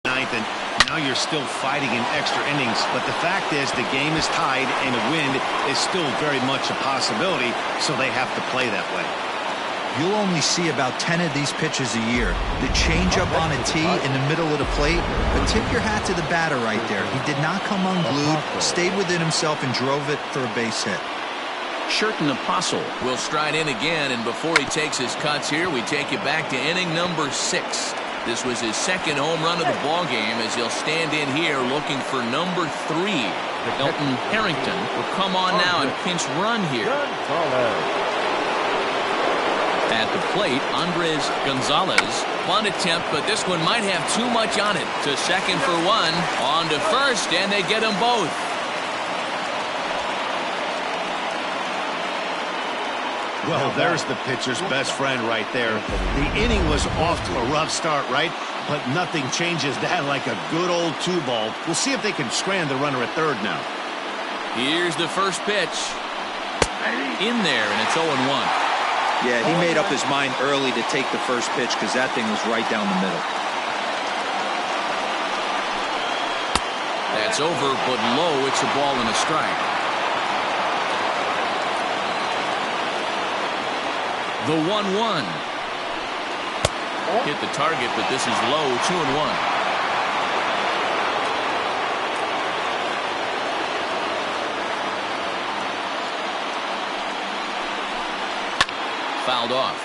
ninth, and now you're still fighting in extra innings. But the fact is, the game is tied, and a win is still very much a possibility, so they have to play that way. You'll only see about 10 of these pitches a year. The changeup on a tee in the middle of the plate, but tip your hat to the batter right there. He did not come unglued, stayed within himself, and drove it for a base hit. Sherton Apostle will stride in again, and before he takes his cuts here, we take you back to inning number 6. This was his second home run of the ball game as he'll stand in here looking for number 3. Elton Harrington will come on now and pinch run here. At the plate, Andres Gonzalez. Bunt attempt, but this one might have too much on it. To second for one, on to first, and they get them both. Well, there's the pitcher's best friend right there. The inning was off to a rough start, right? But nothing changes that like a good old 2-ball. We'll see if they can strand the runner at third now. Here's the first pitch. In there, and it's 0-1. Yeah, he made up his mind early to take the first pitch because that thing was right down the middle. That's over, but low. It's a ball and a strike. The 1-1. Hit the target, but this is low. 2-1. Fouled off.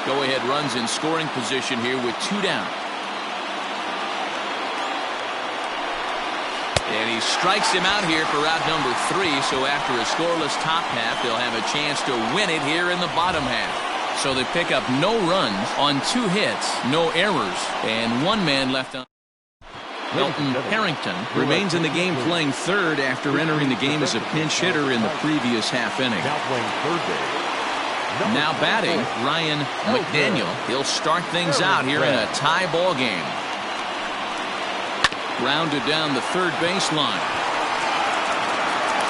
Go-ahead runs in scoring position here with 2 down. And he strikes him out here for out number 3. So after a scoreless top half, they'll have a chance to win it here in the bottom half. So they pick up no runs on 2 hits, no errors, and 1 man left on. Elton Harrington remains in the game playing third after entering the game as a pinch hitter in the previous half inning. Now playing third base. Now batting, Ryan McDaniel. He'll start things out here in a tie ball game. Grounded down the third baseline.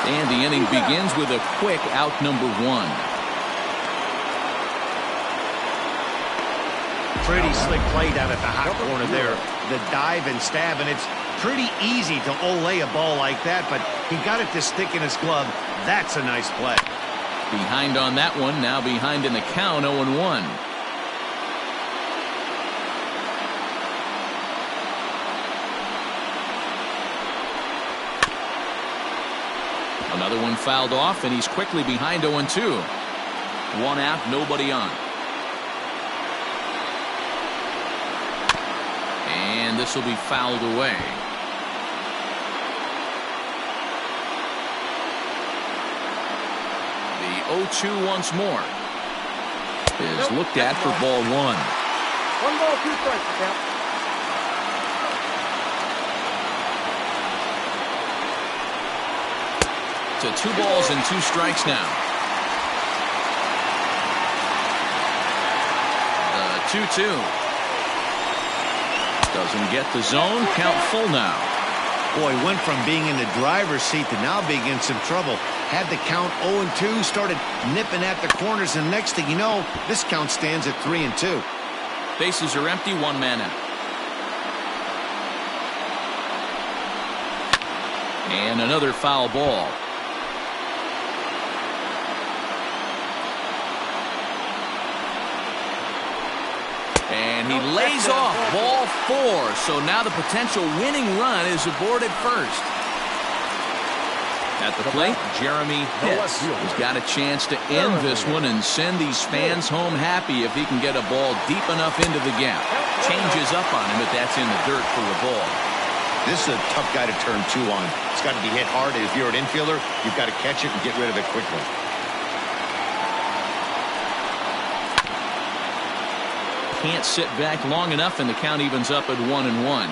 And the inning begins with a quick out number 1. Pretty slick play down at the hot corner there. The dive and stab, and it's pretty easy to olay a ball like that, but he got it to stick in his glove. That's a nice play. Behind on that one, now behind in the count, 0-1. Another one fouled off, and he's quickly behind 0-2. 1 out, nobody on. And this will be fouled away. The 0-2 once more is looked at for ball 1. 1 ball, 2 strikes, the count. To 2 balls and 2 strikes now. The 2-2. Doesn't get the zone. Count full now. Boy, went from being in the driver's seat to now being in some trouble. Had the count 0-2, started nipping at the corners, and next thing you know, this count stands at 3-2. Bases are empty, 1 man out. And another foul ball. And he lays off ball 4. So now the potential winning run is aborted first. At the plate, Jeremy Hitz has got a chance to end this one and send these fans home happy if he can get a ball deep enough into the gap. Changes up on him, but that's in the dirt for a ball. This is a tough guy to turn 2 on. It's got to be hit hard. If you're an infielder, you've got to catch it and get rid of it quickly. Can't sit back long enough, and the count evens up at 1-1.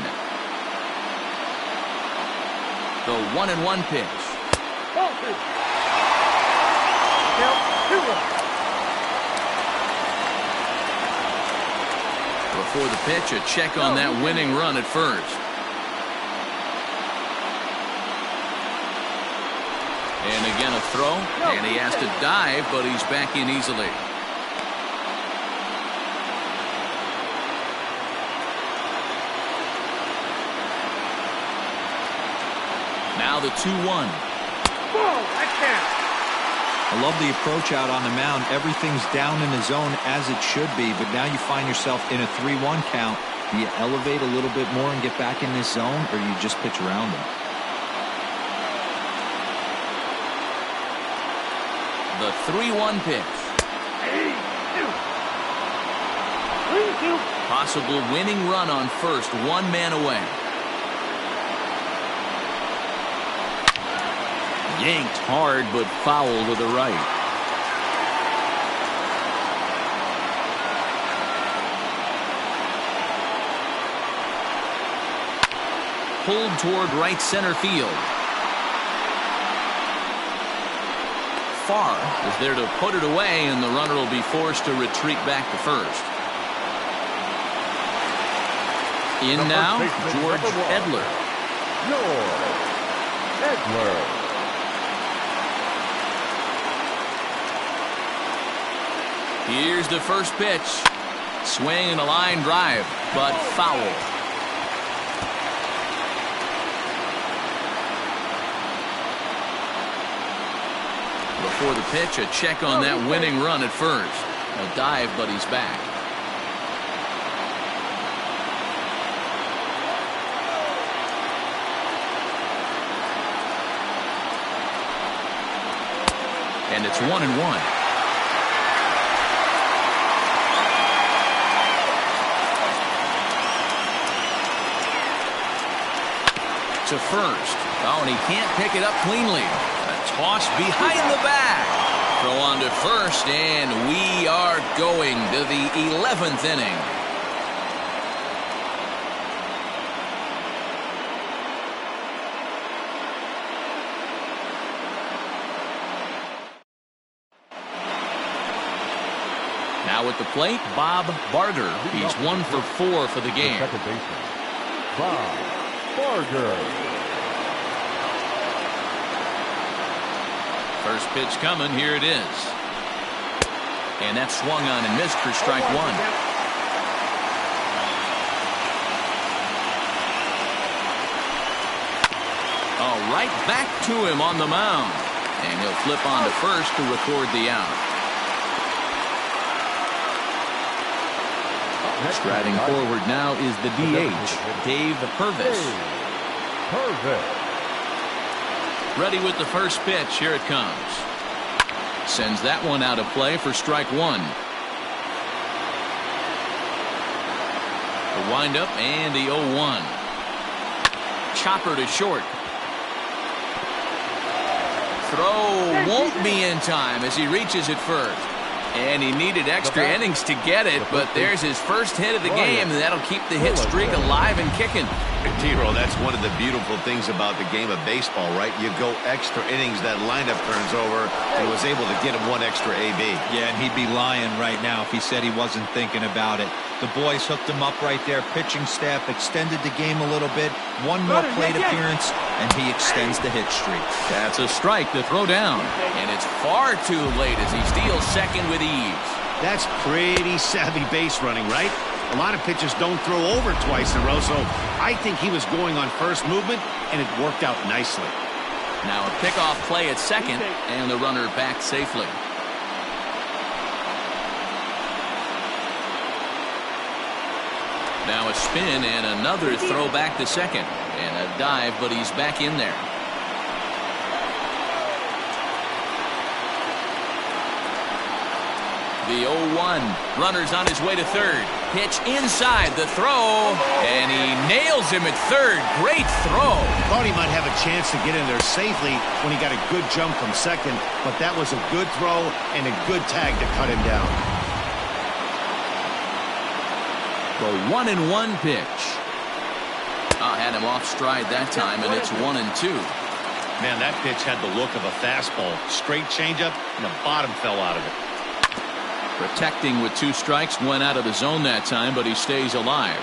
The 1-1 pitch. Ball 2. Count 2-1. Before the pitch, a check on that winning run at first. And again a throw, and he has to dive, but he's back in easily. Now the 2-1. I love the approach out on the mound. Everything's down in the zone as it should be, but now you find yourself in a 3-1 count. Do you elevate a little bit more and get back in this zone, or you just pitch around them? The 3-1 pitch. 3-2. Possible winning run on first, 1 man away. Yanked hard, but foul to the right. Pulled toward right center field. Farr is there to put it away, and the runner will be forced to retreat back to first. In now, George Edler. George Edler. Here's the first pitch. Swing and a line drive, but foul. Before the pitch, a check on that winning run at first. A dive, but he's back. And it's 1-1. To first. Oh, and he can't pick it up cleanly. A toss behind the back. Throw on to first, and we are going to the 11th inning. Now at the plate, Bob Barger. He's 1 for 4 for the game. Second baseman, Bob Barger. First pitch coming. Here it is. And that's swung on and missed for strike one. Oh, right back to him on the mound. And he'll flip on to first to record the out. Striding forward now is the DH, Dave Purvis. Ready with the first pitch. Here it comes. Sends that one out of play for strike one. The windup and the 0-1. Chopper to short. Throw won't be in time as he reaches it first. And he needed extra innings to get it, but there's his first hit of the game, and that'll keep the hit streak alive and kicking. T-Row, that's one of the beautiful things about the game of baseball, right? You go extra innings, that lineup turns over, and was able to get him one extra AB. Yeah, and he'd be lying right now if he said he wasn't thinking about it. The boys hooked him up right there. Pitching staff extended the game a little bit. One more plate appearance, and he extends the hit streak. That's a strike to throw down, and it's far too late as he steals second with ease. That's pretty savvy base running, right? A lot of pitchers don't throw over twice in a row, so I think he was going on first movement, and it worked out nicely. Now a pickoff play at second, and the runner back safely. Now a spin and another throw back to second. And a dive, but he's back in there. The 0-1. Runner's on his way to third. Pitch inside the throw. And he nails him at third. Great throw. Thought he might have a chance to get in there safely when he got a good jump from second. But that was a good throw and a good tag to cut him down. The 1-1 pitch. Had him off stride that time, and it's 1-2. Man, that pitch had the look of a fastball. Straight changeup, and the bottom fell out of it. Protecting with 2 strikes, went out of the zone that time, but he stays alive.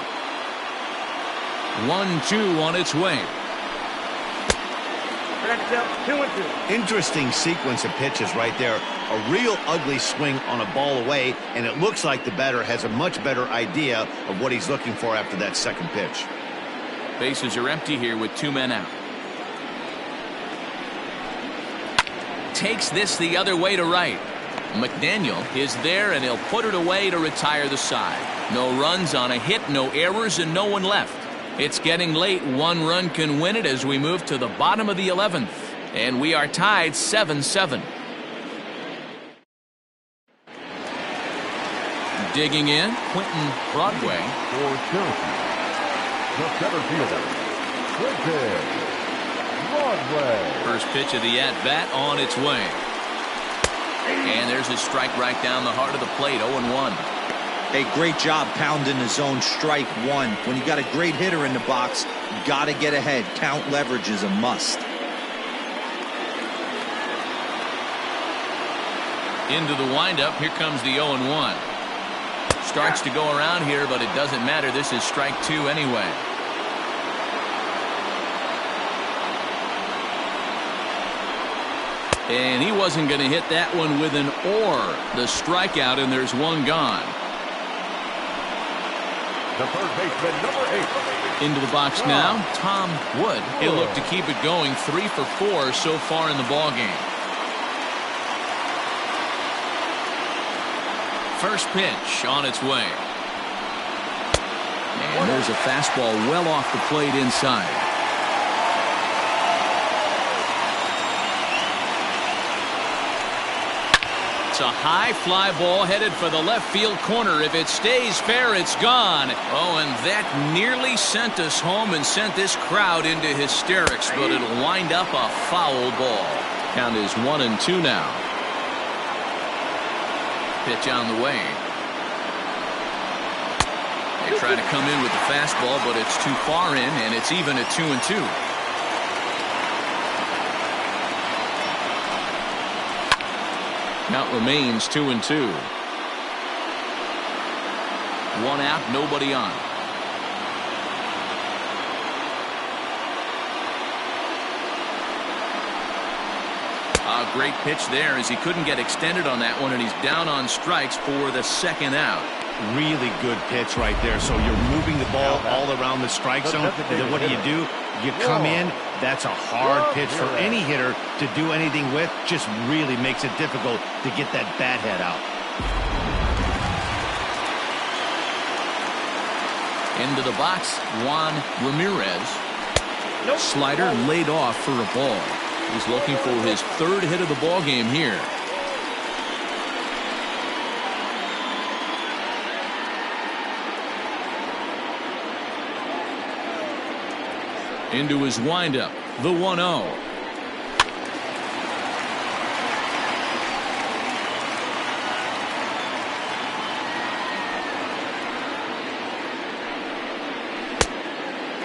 1-2 on its way. 2-2. Interesting sequence of pitches right there. A real ugly swing on a ball away, and it looks like the batter has a much better idea of what he's looking for after that second pitch. Bases are empty here with 2 men out. Takes this the other way to right. McDaniel is there, and he'll put it away to retire the side. No runs on a hit, no errors, and no one left. It's getting late. 1 run can win it as we move to the bottom of the 11th. And we are tied 7-7. Digging in, Quentin Broadway. For Syracuse, the center fielder, Quentin Broadway. First pitch of the at-bat on its way. And there's a strike right down the heart of the plate, 0-1. A great job pounding the zone, strike one. When you got a great hitter in the box, you got to get ahead. Count leverage is a must. Into the windup, here comes the 0-1. Starts to go around here, but it doesn't matter. This is strike 2 anyway. And he wasn't going to hit that one with an or. The strikeout, and there's one gone. The third baseman, number 8. Into the box now, Tom Wood. He'll look to keep it going. 3 for 4 so far in the ballgame. First pitch on its way. And there's a fastball well off the plate inside. It's a high fly ball headed for the left field corner. If it stays fair, it's gone. Oh, and that nearly sent us home and sent this crowd into hysterics, but it'll wind up a foul ball. Count is 1-2 now. Pitch on the way. They try to come in with the fastball, but it's too far in, and it's even at 2-2. Count remains 2-2. One out, nobody on. A great pitch there as he couldn't get extended on that one, and he's down on strikes for the second out. Really good pitch right there. So you're moving the ball all around the strike zone. And then what do? You come in. That's a hard pitch for any hitter to do anything with. Just really makes it difficult to get that bat head out. Into the box, Juan Ramirez. Slider laid off for a ball. He's looking for his third hit of the ball game here. Into his windup, the 1-0.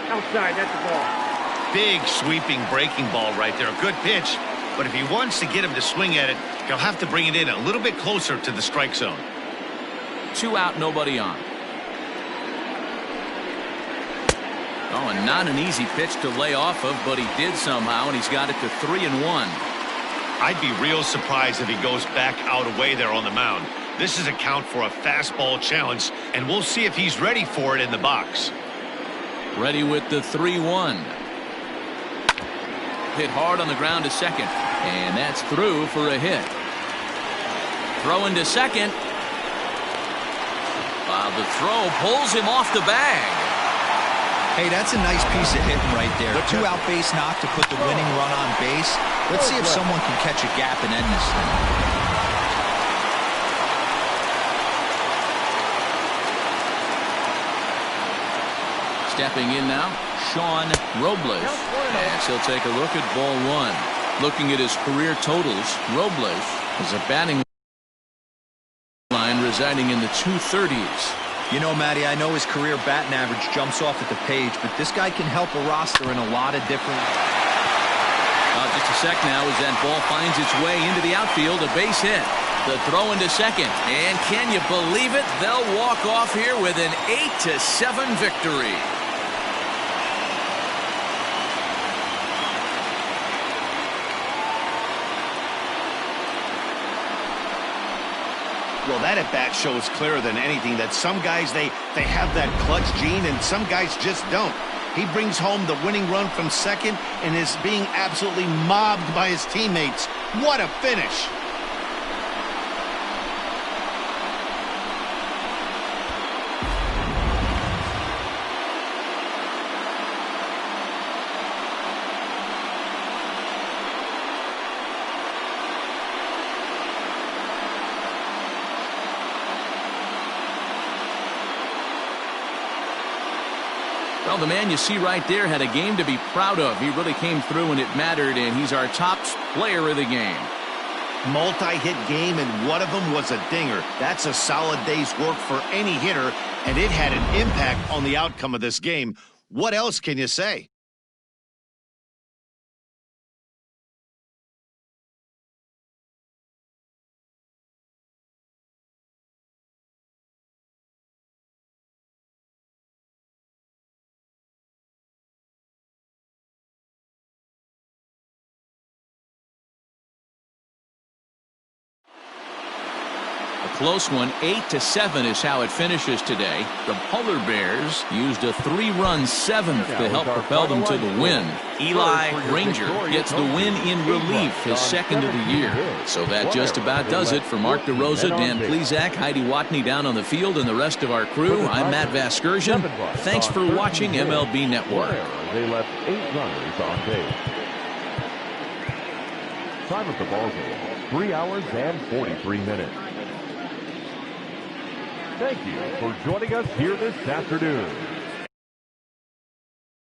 Outside, that's the ball. Big sweeping breaking ball right there. A good pitch. But if he wants to get him to swing at it, he'll have to bring it in a little bit closer to the strike zone. 2 out, nobody on. Oh, and not an easy pitch to lay off of, but he did somehow, and he's got it to 3-1. I'd be real surprised if he goes back out away there on the mound. This is a count for a fastball challenge, and we'll see if he's ready for it in the box. Ready with the 3-1. Hit hard on the ground to second, and that's through for a hit. Throw into second. The throw pulls him off the bag. Hey, that's a nice piece of hitting right there. 2-out base knock to put the winning run on base. Let's see if someone can catch a gap and end this thing. Stepping in now, Sean Robles. And he'll take a look at ball one. Looking at his career totals, Robles is a batting line residing in the 230s. You know, Matty, I know his career batting average jumps off at the page, but this guy can help a roster in a lot of different... Just a sec now as that ball finds its way into the outfield, a base hit. The throw into second, and can you believe it? They'll walk off here with an 8-7 victory. Well, that at-bat shows clearer than anything that some guys, they have that clutch gene, and some guys just don't. He brings home the winning run from second and is being absolutely mobbed by his teammates. What a finish! Well, the man you see right there had a game to be proud of. He really came through and it mattered, and he's our top player of the game. Multi-hit game, and one of them was a dinger. That's a solid day's work for any hitter, and it had an impact on the outcome of this game. What else can you say? Close one, 8-7 is how it finishes today. The Polar Bears used a 3-run seventh to help propel them to the win. Eli Granger gets the win in relief, his second of the year. So that just about does it for Mark DeRosa, Dan Plesac, Heidi Watney down on the field, and the rest of our crew. I'm Matt Vasgersian. Thanks for watching MLB Network. They left 8 runners on base. Time of the ball game, 3 hours and 43 minutes. Thank you for joining us here this afternoon.